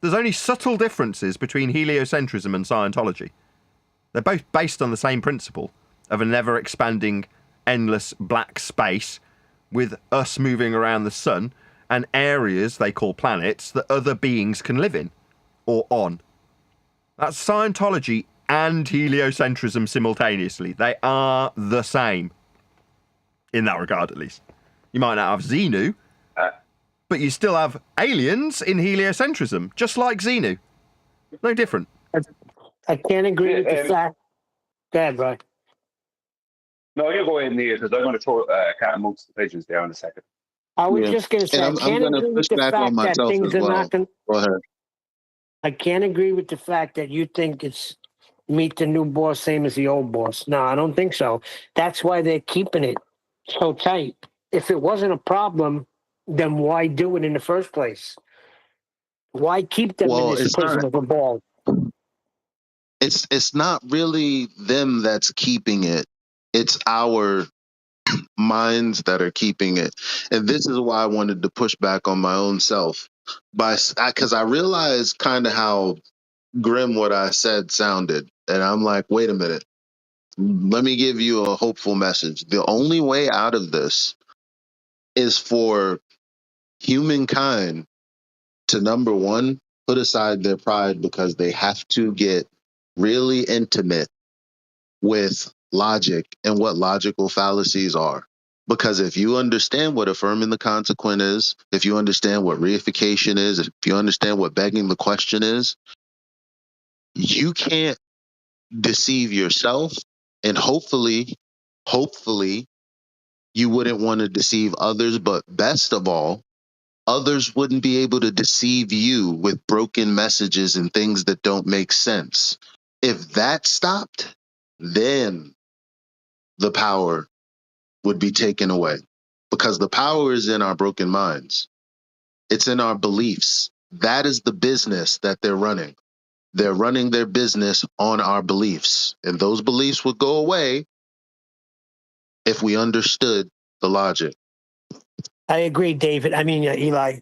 Speaker 1: There's only subtle differences between heliocentrism and Scientology. They're both based on the same principle of a never-expanding, endless black space with us moving around the sun and areas they call planets that other beings can live in or on. That's Scientology and heliocentrism simultaneously. They are the same. In that regard, at least. You might not have Xenu, but you still have aliens in heliocentrism, just like Xenu. No different.
Speaker 4: I can't agree with the fact. Go ahead, Brian.
Speaker 2: No, you go ahead, Neil, because I'm going to throw cat amongst the pigeons there in a second.
Speaker 4: I was just going to say,
Speaker 3: And
Speaker 4: I can't
Speaker 3: I'm
Speaker 4: agree
Speaker 3: going to
Speaker 4: with
Speaker 3: push
Speaker 4: the
Speaker 3: back on
Speaker 4: fact that
Speaker 3: myself
Speaker 4: things
Speaker 3: as
Speaker 4: are
Speaker 3: well.
Speaker 4: not going.
Speaker 3: Go ahead.
Speaker 4: I can't agree with the fact that you think it's meet the new boss, same as the old boss. No, I don't think so. That's why they're keeping it so tight. If it wasn't a problem, then why do it in the first place? Why keep them in this prison of a ball?
Speaker 3: It's not really them that's keeping it. It's our minds that are keeping it. And this is why I wanted to push back on my own self. Because I realized kind of how grim what I said sounded. And I'm like, wait a minute. Let me give you a hopeful message. The only way out of this is for humankind to, number one, put aside their pride because they have to get really intimate with logic and what logical fallacies are. Because if you understand what affirming the consequent is, if you understand what reification is, if you understand what begging the question is, you can't deceive yourself. And hopefully, you wouldn't want to deceive others. But best of all, others wouldn't be able to deceive you with broken messages and things that don't make sense. If that stopped, then the power would be taken away, because the power is in our broken minds. It's in our beliefs. That is the business that they're running. They're running their business on our beliefs, and those beliefs would go away if we understood the logic.
Speaker 4: I agree, David. I mean, Eli.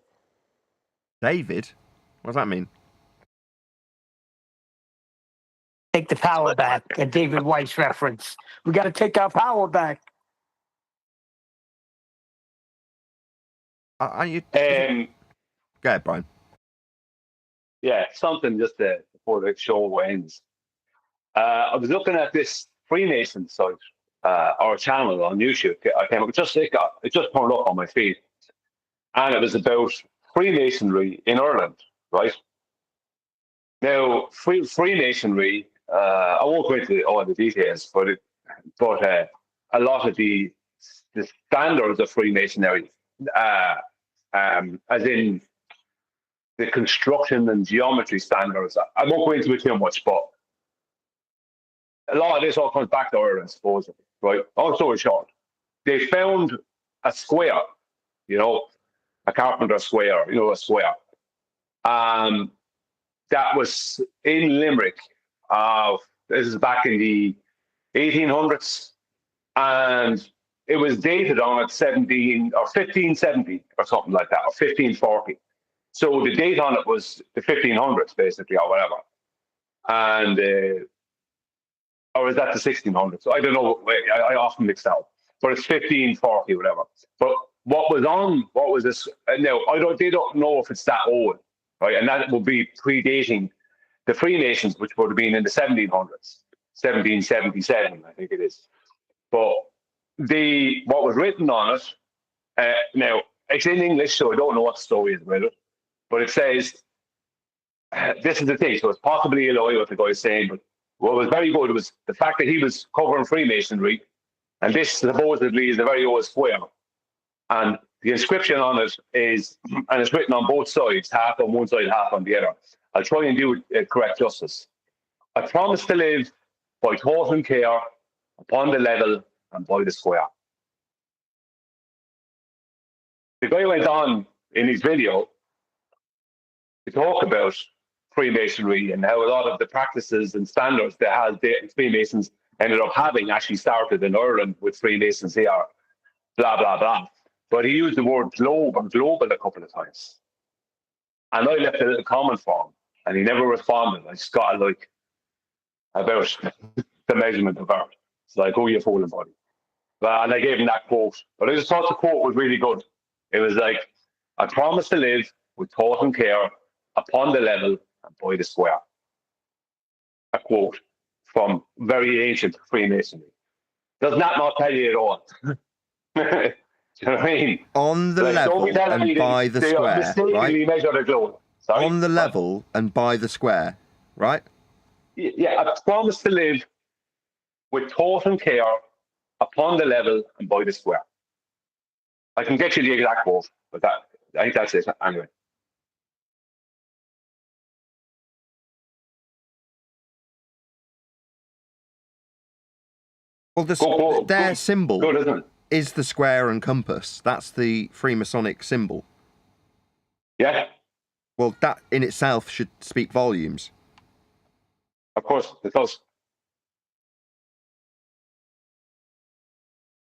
Speaker 1: David? What does that mean?
Speaker 4: Take the power back. A David Weiss reference. We got to take our power back.
Speaker 1: Are you...
Speaker 2: Go
Speaker 1: ahead, Brian.
Speaker 2: Yeah, something just before the show ends. I was looking at this Freemason site, or channel on YouTube. I came up, it just turned up on my feed, and it was about Freemasonry in Ireland, right? Now, Freemasonry, I won't go into all the details, but a lot of the standards of Freemasonry, as in the construction and geometry standards, I won't go into it too much, but a lot of this all comes back to Ireland, supposedly, right? Long story short, they found a square, a carpenter square, a square. That was in Limerick. This is back in the 1800s, and it was dated on 1570 or something like that, or 1540. So the date on it was the 1500s, basically, or whatever. And or is that the 1600s? I don't know. I often mix that up, but it's 1540, whatever. But what was this? Now they don't know if it's that old, right? And that will be predating the Freemasons, which would have been in the 1700s, 1777, I think it is. But what was written on it, now it's in English, so I don't know what the story is about it, but it says, this is the thing, so it's possibly a lie what the guy is saying, but what was very good was the fact that he was covering Freemasonry, and this supposedly is a very old square. And the inscription on it is, and it's written on both sides, half on one side, half on the other. I'll try and do it correct justice. I promise to live by thought and care, upon the level and by the square. The guy went on in his video to talk about Freemasonry and how a lot of the practices and standards that the Freemasons ended up having actually started in Ireland with Freemasons here, blah, blah, blah. But he used the word globe or global a couple of times. And I left a little comment for him, and he never responded. I just got about the measurement of Earth. It's like, who are you fooling, buddy? And I gave him that quote. But I just thought the quote was really good. It was like, I promise to live with thought and care, upon the level and by the square. A quote from very ancient Freemasonry. Does that not tell you at all? Do you know what I mean?
Speaker 1: On the level and by the square, right?
Speaker 2: Measure the globe. Sorry?
Speaker 1: On the level and by the square, right?
Speaker 2: Yeah, I promise to live with thought and care, upon the level and by the square. I can get you the exact quote, but I think that's it anyway.
Speaker 1: Well, their symbol
Speaker 2: good, isn't it?
Speaker 1: Is the square and compass. That's the Freemasonic symbol.
Speaker 2: Yeah.
Speaker 1: Well, that in itself should speak volumes.
Speaker 2: Of course, it does.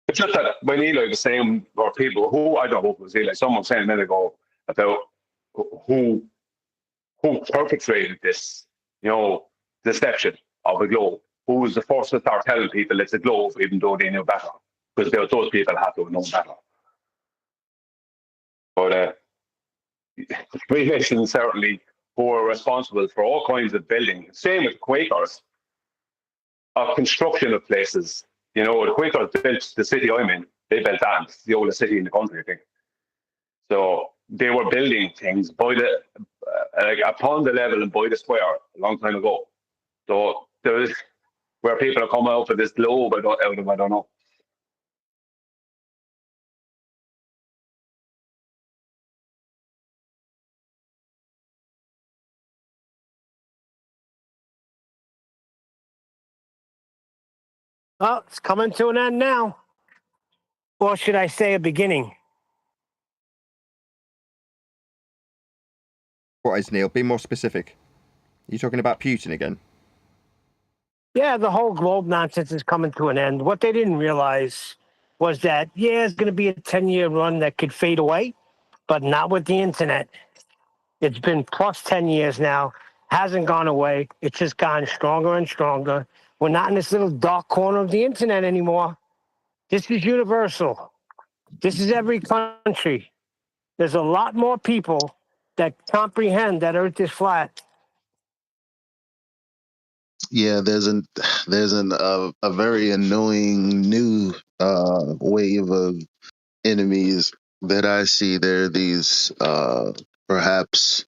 Speaker 2: It's just that when Eli was saying, or people who, I don't know if it was Eli, someone saying a minute ago about who perpetrated this, deception of a globe. Who was the first to start telling people it's a globe, even though they knew better? Because those people had to have known better. But Freemasons certainly who are responsible for all kinds of building. Same with Quakers, of construction of places. The Quakers built the city I'm in. They built that. It's the oldest city in the country, I think. So they were building things by upon the level and by the square a long time ago. So there is where people are coming out of this globe. I don't know.
Speaker 4: Well, it's coming to an end now. Or should I say a beginning?
Speaker 1: What is, Neil? Be more specific. Are you talking about Putin again?
Speaker 4: Yeah, the whole globe nonsense is coming to an end. What they didn't realize was that, yeah, it's going to be a 10-year run that could fade away, but not with the internet. It's been plus 10 years now, hasn't gone away. It's just gotten stronger and stronger. We're not in this little dark corner of the internet anymore. This is universal. This is every country. There's a lot more people that comprehend that Earth is flat.
Speaker 3: Yeah, a very annoying new wave of enemies that I see. There are these perhaps,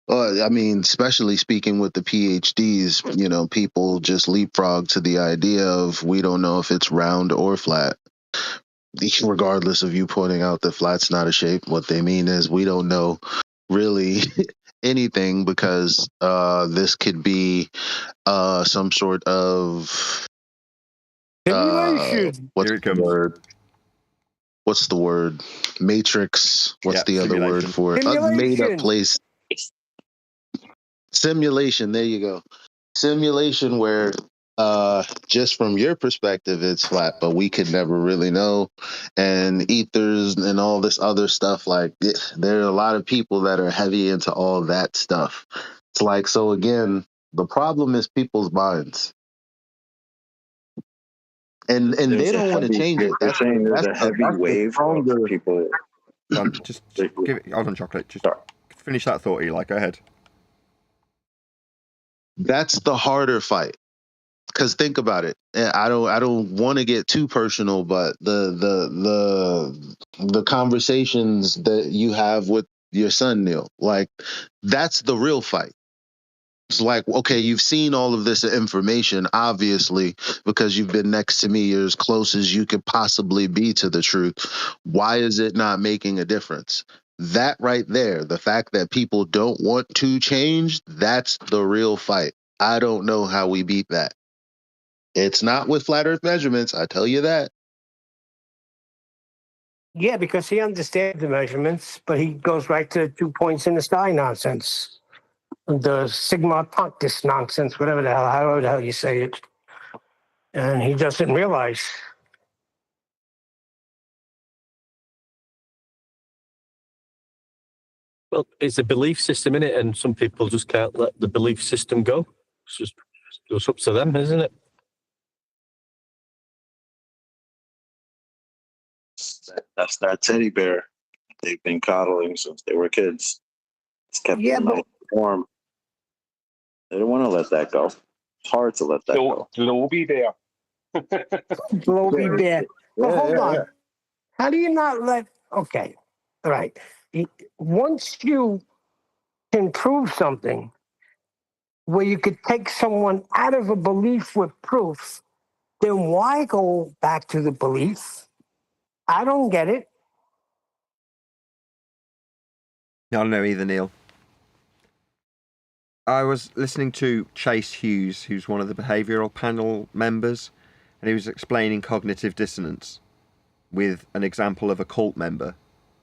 Speaker 3: I mean, especially speaking with the PhDs, you know, people just leapfrog to the idea of we don't know if it's round or flat. Regardless of you pointing out that flat's not a shape, what they mean is we don't know really anything because this could be some sort of
Speaker 4: Simulation.
Speaker 3: what's
Speaker 1: Here it
Speaker 3: the
Speaker 1: comes.
Speaker 3: word? What's the word? Matrix. What's
Speaker 1: Yeah,
Speaker 3: the other word
Speaker 1: simulation.
Speaker 3: for it? A made up
Speaker 4: Simulation.
Speaker 3: place. Simulation. There you go. Simulation where just from your perspective it's flat, but we could never really know. And ethers and all this other stuff, like there are a lot of people that are heavy into all that stuff. It's like, so again, the problem is people's minds. And they don't want to change it.
Speaker 10: You're saying there's a heavy
Speaker 3: that's the
Speaker 10: wave of
Speaker 3: stronger.
Speaker 10: people.
Speaker 1: Just give it. Hold on, chocolate. Just finish that thought, Eli. Go ahead.
Speaker 3: That's the harder fight. Because think about it. I don't want to get too personal, but the conversations that you have with your son, Neil, like that's the real fight. It's like, okay, you've seen all of this information, obviously, because you've been next to me. You're as close as you could possibly be to the truth. Why is it not making a difference? That right there, the fact that people don't want to change, that's the real fight. I don't know how we beat that. It's not with flat earth measurements, I tell you that.
Speaker 4: Yeah, because he understands the measurements, but he goes right to 2 points in the sky nonsense. The Sigma Punctus nonsense, whatever the hell, however the hell you say it. And he doesn't realize.
Speaker 5: Well, it's a belief system, innit? And some people just can't let the belief system go. It's up to them, isn't it?
Speaker 10: That's that teddy bear they've been coddling since they were kids. It's kept them nice and warm. They don't want to let that go. It's hard to let that go.
Speaker 2: Globey bear.
Speaker 4: Globey bear. But hold on. How do you not let... Okay. All right. Once you can prove something where you could take someone out of a belief with proof, then why go back to the belief? I don't get it.
Speaker 1: I don't know either, Neil. I was listening to Chase Hughes, who's one of the behavioural panel members, and he was explaining cognitive dissonance with an example of a cult member,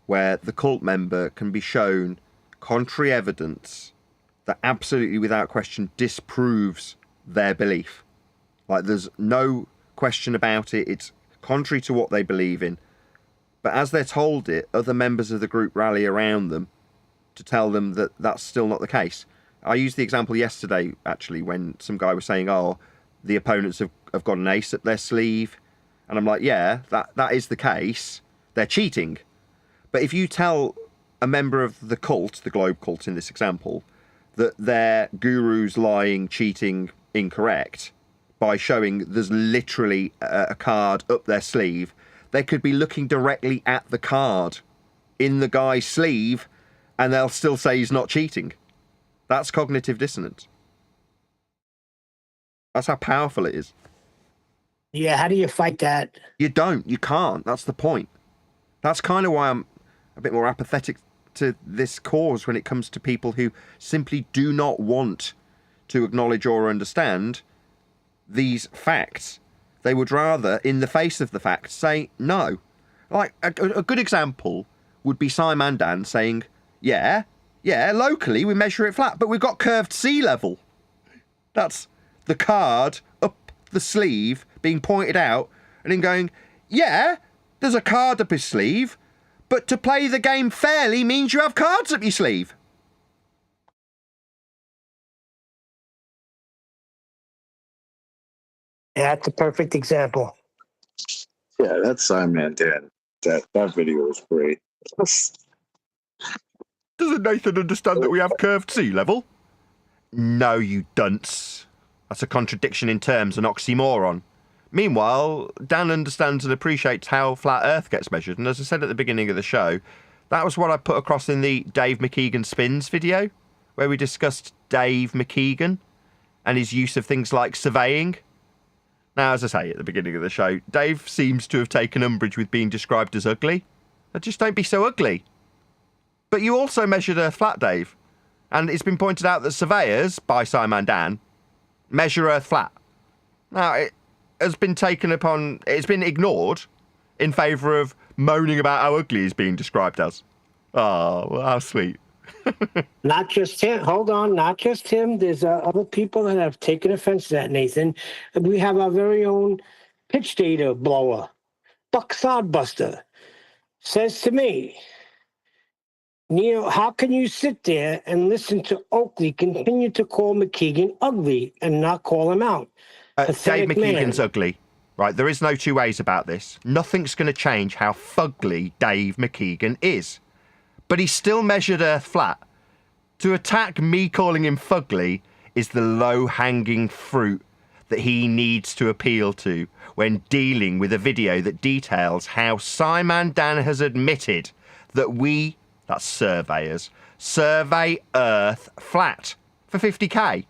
Speaker 1: where the cult member can be shown contrary evidence that absolutely without question disproves their belief. Like, there's no question about it, it's contrary to what they believe in. But as they're told it, other members of the group rally around them to tell them that that's still not the case. I used the example yesterday, actually, when some guy was saying, oh, the opponents have got an ace up their sleeve. And I'm like, yeah, that is the case. They're cheating. But if you tell a member of the cult, the Globe cult in this example, that their guru's lying, cheating, incorrect, by showing there's literally a card up their sleeve, they could be looking directly at the card in the guy's sleeve, and they'll still say he's not cheating. That's cognitive dissonance. That's how powerful it is.
Speaker 4: Yeah, how do you fight that?
Speaker 1: You don't. You can't. That's the point. That's kind of why I'm a bit more apathetic to this cause when it comes to people who simply do not want to acknowledge or understand these facts. They would rather, in the face of the facts, say no. Like, a good example would be Simandan saying, yeah, locally we measure it flat, but we've got curved sea level. That's the card up the sleeve being pointed out and then going, yeah, there's a card up his sleeve, but to play the game fairly means you have cards up your sleeve.
Speaker 4: That's a perfect example.
Speaker 10: Yeah, that's Simon Dan. That video was great.
Speaker 1: Doesn't Nathan understand that we have curved sea level? No, you dunce. That's a contradiction in terms, an oxymoron. Meanwhile, Dan understands and appreciates how flat Earth gets measured, and as I said at the beginning of the show, that was what I put across in the Dave McKeegan Spins video, where we discussed Dave McKeegan and his use of things like surveying. Now, as I say at the beginning of the show, Dave seems to have taken umbrage with being described as ugly. Just don't be so ugly. But you also measured Earth flat, Dave. And it's been pointed out that surveyors, by Simon Dan, measure Earth flat. Now, it has been it's been ignored in favour of moaning about how ugly he's being described as. Oh, well, how sweet.
Speaker 4: Not just him. Hold on, not just him. There's other people that have taken offense to that, Nathan. We have our very own pitch data blower, Buck Sodbuster, says to me, Neil, how can you sit there and listen to Oakley continue to call McKeegan ugly and not call him out?
Speaker 1: Dave McKeegan's ugly. Right, there is no two ways about this. Nothing's going to change how fugly Dave McKeegan is. But he's still measured Earth flat. To attack me calling him fugly is the low-hanging fruit that he needs to appeal to when dealing with a video that details how Simon Dan has admitted that we, that's surveyors, survey Earth flat for 50k.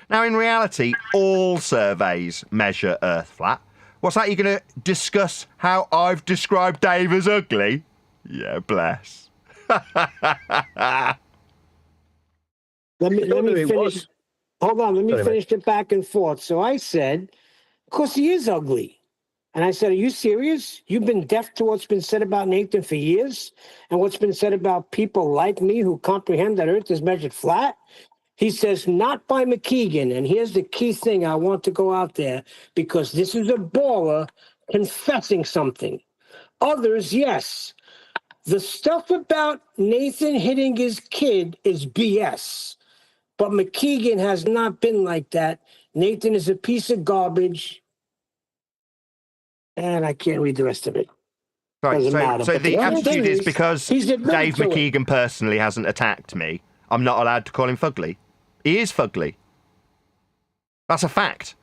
Speaker 1: Now, in reality, all surveys measure Earth flat. What's that? You're going to discuss how I've described Dave as ugly? Yeah, bless.
Speaker 4: Let me finish. Hold on, let me finish the back and forth. So I said, of course he is ugly. And I said, are you serious? You've been deaf to what's been said about Nathan for years and what's been said about people like me who comprehend that Earth is measured flat? He says, not by McKeegan. And here's the key thing I want to go out there, because this is a baller confessing something. Others, yes. The stuff about Nathan hitting his kid is BS. But McKeegan has not been like that. Nathan is a piece of garbage. And I can't read the rest of it.
Speaker 1: Right, so the attitude is because Dave
Speaker 4: McKeegan
Speaker 1: McKeegan personally hasn't attacked me, I'm not allowed to call him fugly. He is fugly. That's a fact.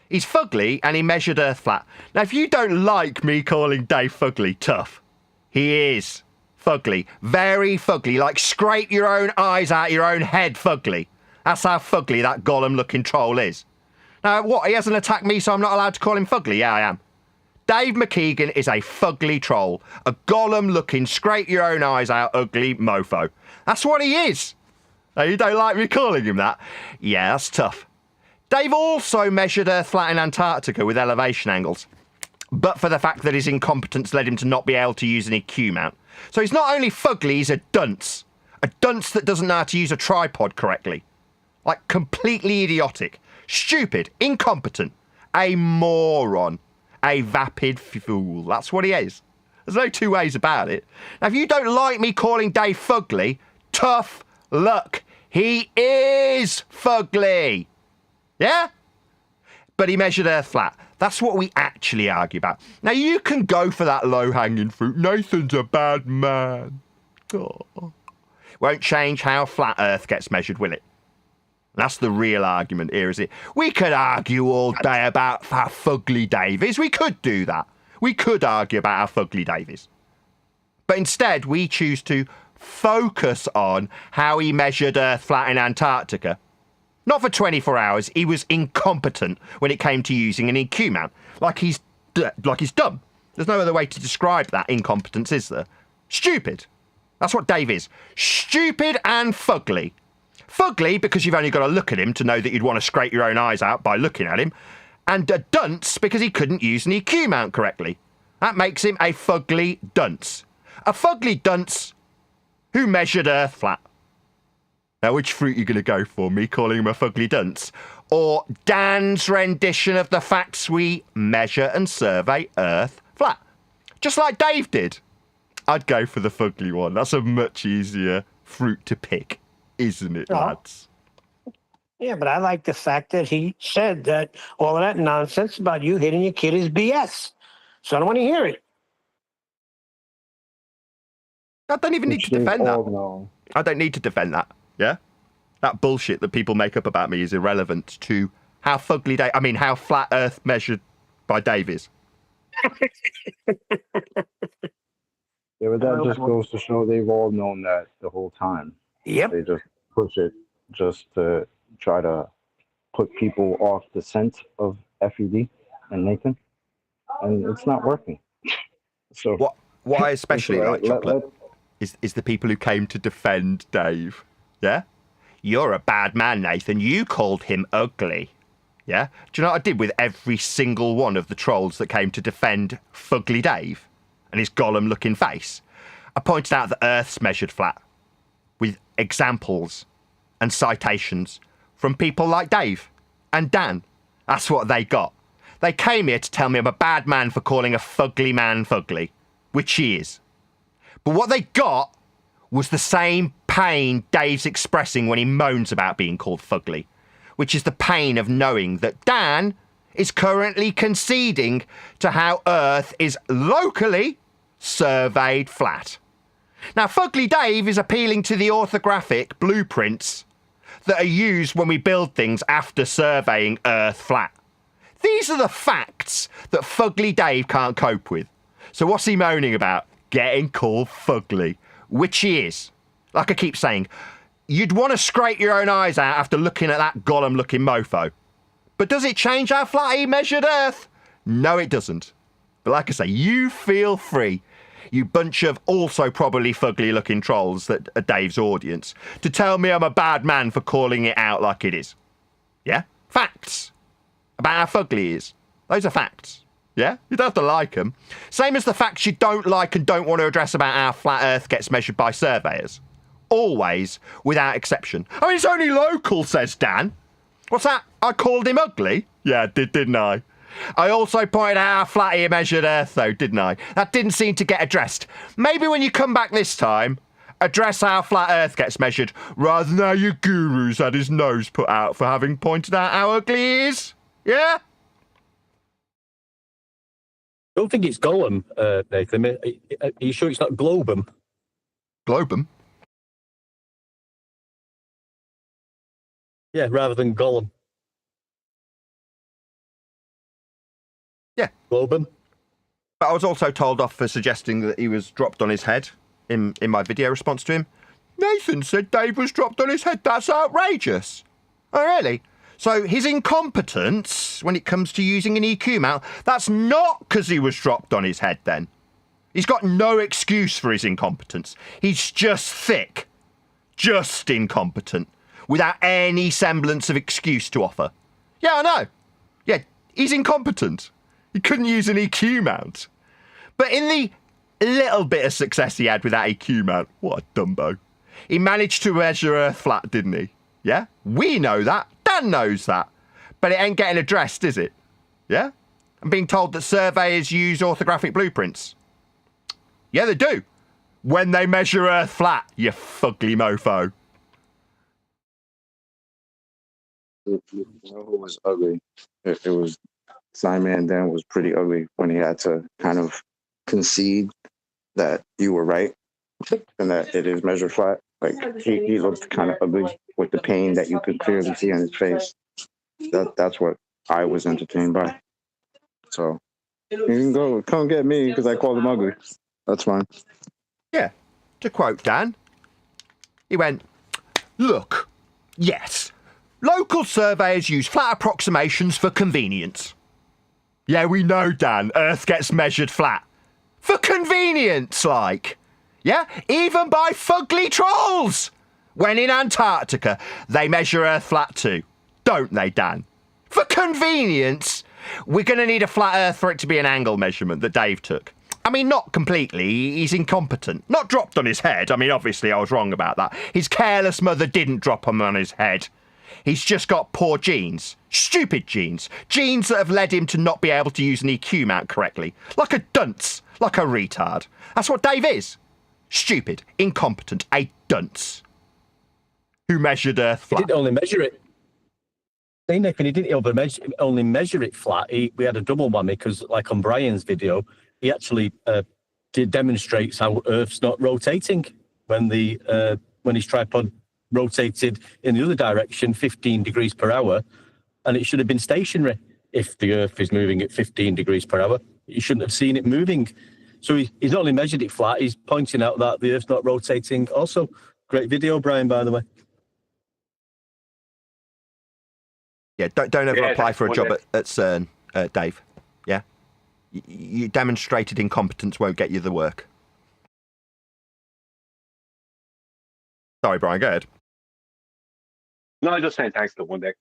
Speaker 1: He's fugly and he measured Earth flat. Now, if you don't like me calling Dave fugly, tough. He is fugly. Very fugly. Like scrape your own eyes out your own head fugly. That's how fugly that golem-looking troll is. Now, what? He hasn't attacked me, so I'm not allowed to call him fugly? Yeah, I am. Dave McKeegan is a fugly troll. A golem-looking, scrape your own eyes out ugly mofo. That's what he is. Now, you don't like me calling him that? Yeah, that's tough. Dave also measured Earth flat in Antarctica with elevation angles, but for the fact that his incompetence led him to not be able to use an EQ mount. So he's not only fugly, he's a dunce. A dunce that doesn't know how to use a tripod correctly. Like, completely idiotic. Stupid. Incompetent. A moron. A vapid fool. That's what he is. There's no two ways about it. Now, if you don't like me calling Dave fugly, tough luck. He is fugly. Yeah? But he measured Earth flat. That's what we actually argue about. Now, you can go for that low-hanging fruit. Nathan's a bad man. Oh. Won't change how flat Earth gets measured, will it? That's the real argument here, is it? We could argue all day about how fugly Dave is. We could do that. We could argue about how fugly Dave is. But instead, we choose to focus on how he measured Earth flat in Antarctica. Not for 24 hours. He was incompetent when it came to using an EQ mount. Like he's dumb. There's no other way to describe that incompetence, is there? Stupid. That's what Dave is. Stupid and fugly. Fugly because you've only got to look at him to know that you'd want to scrape your own eyes out by looking at him. And a dunce because he couldn't use an EQ mount correctly. That makes him a fugly dunce. A fugly dunce who measured Earth flat. Now, which fruit are you going to go for? Me calling him a fugly dunce? Or Dan's rendition of the facts we measure and survey Earth flat? just like Dave did. I'd go for the Fugly one. That's a much easier fruit to pick, isn't it, lads?
Speaker 4: Yeah, but I like the fact that he said that all of that nonsense about you hitting your kid is BS. So I don't want to hear it.
Speaker 1: I don't even need to defend that.
Speaker 6: No.
Speaker 1: I don't need to defend that. Yeah? That bullshit that people make up about me is irrelevant to how how flat Earth measured by Dave is.
Speaker 6: Yeah, but that just goes to show they've all known that the whole time.
Speaker 4: Yep.
Speaker 6: They just push it just to try to put people off the scent of FED and Nathan, and it's not working. So
Speaker 1: what I especially like, Chocolate, is the people who came to defend Dave. Yeah? You're a bad man, Nathan. You called him ugly. Yeah? Do you know what I did with every single one of the trolls that came to defend Fugly Dave and his Gollum-looking face? I pointed out that Earth's measured flat with examples and citations from people like Dave and Dan. That's what they got. They came here to tell me I'm a bad man for calling a fugly man fugly, which he is. But what they got was the same pain Dave's expressing when he moans about being called fugly, which is the pain of knowing that Dan is currently conceding to how Earth is locally surveyed flat. Now, Fugly Dave is appealing to the orthographic blueprints that are used when we build things after surveying Earth flat. These are the facts that Fugly Dave can't cope with. So what's he moaning about? Getting called fugly, which he is. Like I keep saying, you'd want to scrape your own eyes out after looking at that Gollum-looking mofo. But does it change how flat he measured Earth? No, it doesn't. But like I say, you feel free, you bunch of also probably fugly-looking trolls that are Dave's audience, to tell me I'm a bad man for calling it out like it is. Yeah? Facts. About how fugly he is. Those are facts. Yeah? You don't have to like them. Same as the facts you don't like and don't want to address about how flat Earth gets measured by surveyors. Always, without exception. I mean, it's only local, says Dan. What's that? I called him ugly? Yeah, didn't I? I also pointed out how flat he measured Earth, though, didn't I? That didn't seem to get addressed. Maybe when you come back this time, address how flat Earth gets measured, rather than how your guru's had his nose put out for having pointed out how ugly he is. Yeah?
Speaker 5: I don't think it's Gollum, Nathan. Are you sure it's not Globum?
Speaker 1: Globum?
Speaker 5: Yeah, rather than Gollum.
Speaker 1: Yeah.
Speaker 5: Globum.
Speaker 1: But I was also told off for suggesting that he was dropped on his head in my video response to him. Nathan said Dave was dropped on his head. That's outrageous. Oh, really? So his incompetence, when it comes to using an EQ mount, that's not because he was dropped on his head then. He's got no excuse for his incompetence. He's just thick. Just incompetent. Without any semblance of excuse to offer. Yeah, I know. Yeah, he's incompetent. He couldn't use an EQ mount. But in the little bit of success he had with that EQ mount, what a dumbo. He managed to measure Earth flat, didn't he? Yeah? We know that. Dan knows that. But it ain't getting addressed, is it? Yeah? I'm being told that surveyors use orthographic blueprints. Yeah, they do. When they measure Earth flat, you fugly mofo.
Speaker 8: You know who was ugly? It was Simon Dan was pretty ugly when he had to kind of concede that you were right and that it is measured flat. Like he looked kind of ugly with the pain that you could clearly see on his face. That's what I was entertained by. So you can come get me because I called him ugly. That's fine.
Speaker 1: Yeah. To quote Dan, he went, "Look, yes, local surveyors use flat approximations for convenience." Yeah, we know, Dan, Earth gets measured flat. For convenience, like. Yeah, even by fugly trolls. When in Antarctica, they measure Earth flat too. Don't they, Dan? For convenience, we're going to need a flat Earth for it to be an angle measurement that Dave took. I mean, not completely. He's incompetent. Not dropped on his head. I mean, obviously, I was wrong about that. His careless mother didn't drop him on his head. He's just got poor genes. Stupid genes. Genes that have led him to not be able to use an EQ mount correctly. Like a dunce. Like a retard. That's what Dave is. Stupid. Incompetent. A dunce. Who measured Earth flat.
Speaker 5: He didn't only measure it. He didn't only measure it flat. We had a double whammy because, like on Brian's video, he actually demonstrates how Earth's not rotating when his tripod rotated in the other direction, 15 degrees per hour, and it should have been stationary. If the Earth is moving at 15 degrees per hour, you shouldn't have seen it moving. So he's not only measured it flat, he's pointing out that the Earth's not rotating. Also, great video, Brian, by the way.
Speaker 1: Yeah, don't ever apply for a job at CERN, Dave. Yeah? You demonstrated incompetence won't get you the work. Sorry, Brian, go ahead.
Speaker 2: No, I'm just saying thanks to one day.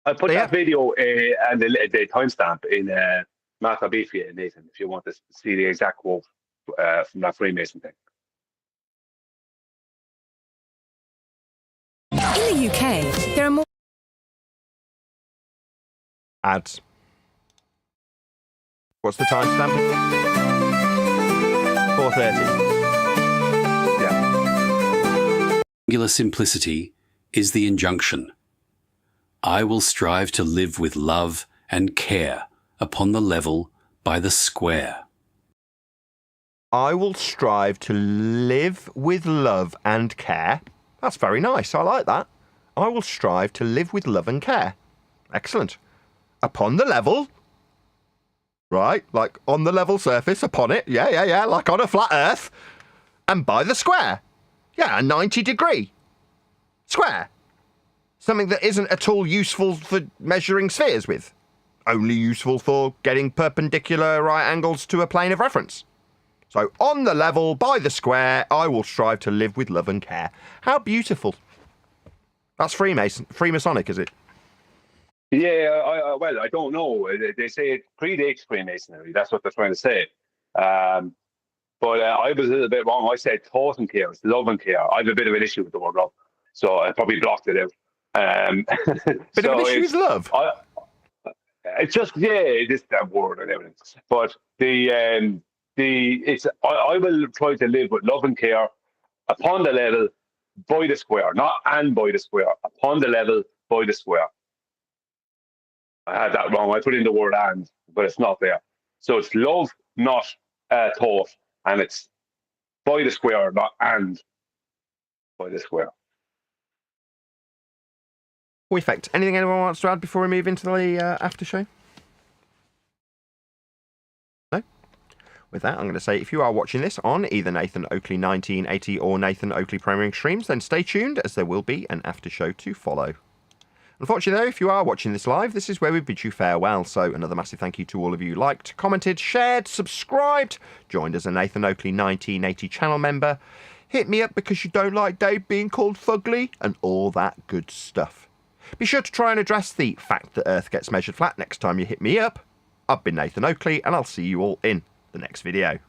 Speaker 2: I put that video and the timestamp in Martha Beefy and Nathan if you want to see the exact quote from that Freemason thing.
Speaker 11: In the UK, there are more
Speaker 1: ads. What's the timestamp? 4:30. Yeah.
Speaker 12: Singular simplicity is the injunction. I will strive to live with love and care upon the level by the square.
Speaker 1: I will strive to live with love and care. That's very nice. I like that. I will strive to live with love and care. Excellent. Upon the level. Right, like on the level surface, upon it. Yeah, like on a flat earth. And by the square. Yeah, a 90-degree square. Something that isn't at all useful for measuring spheres with. Only useful for getting perpendicular right angles to a plane of reference. So, on the level, by the square, I will strive to live with love and care. How beautiful. That's Freemasonic, is it?
Speaker 2: Yeah, well, I don't know. They say it predates Freemasonry. That's what they're trying to say. But I was a little bit wrong. I said thought and care. It's love and care. I have a bit of an issue with the word love. So I probably blocked it out.
Speaker 1: Bit of an issue with love?
Speaker 2: It's just, it is that word and everything. But I will try to live with love and care upon the level, by the square, not and by the square, upon the level, by the square. I had that wrong. I put in the word and, but it's not there. So it's love, not thought, and it's by the square, not and by the square.
Speaker 1: Perfect. Anything anyone wants to add before we move into the after show? No? With that, I'm going to say if you are watching this on either Nathan Oakley 1980 or Nathan Oakley Premiering Streams, then stay tuned as there will be an after show to follow. Unfortunately, though, if you are watching this live, this is where we bid you farewell. So another massive thank you to all of you liked, commented, shared, subscribed, joined as a Nathan Oakley 1980 channel member, hit me up because you don't like Dave being called Fugly, and all that good stuff. Be sure to try and address the fact that Earth gets measured flat next time you hit me up. I've been Nathan Oakley, and I'll see you all in the next video.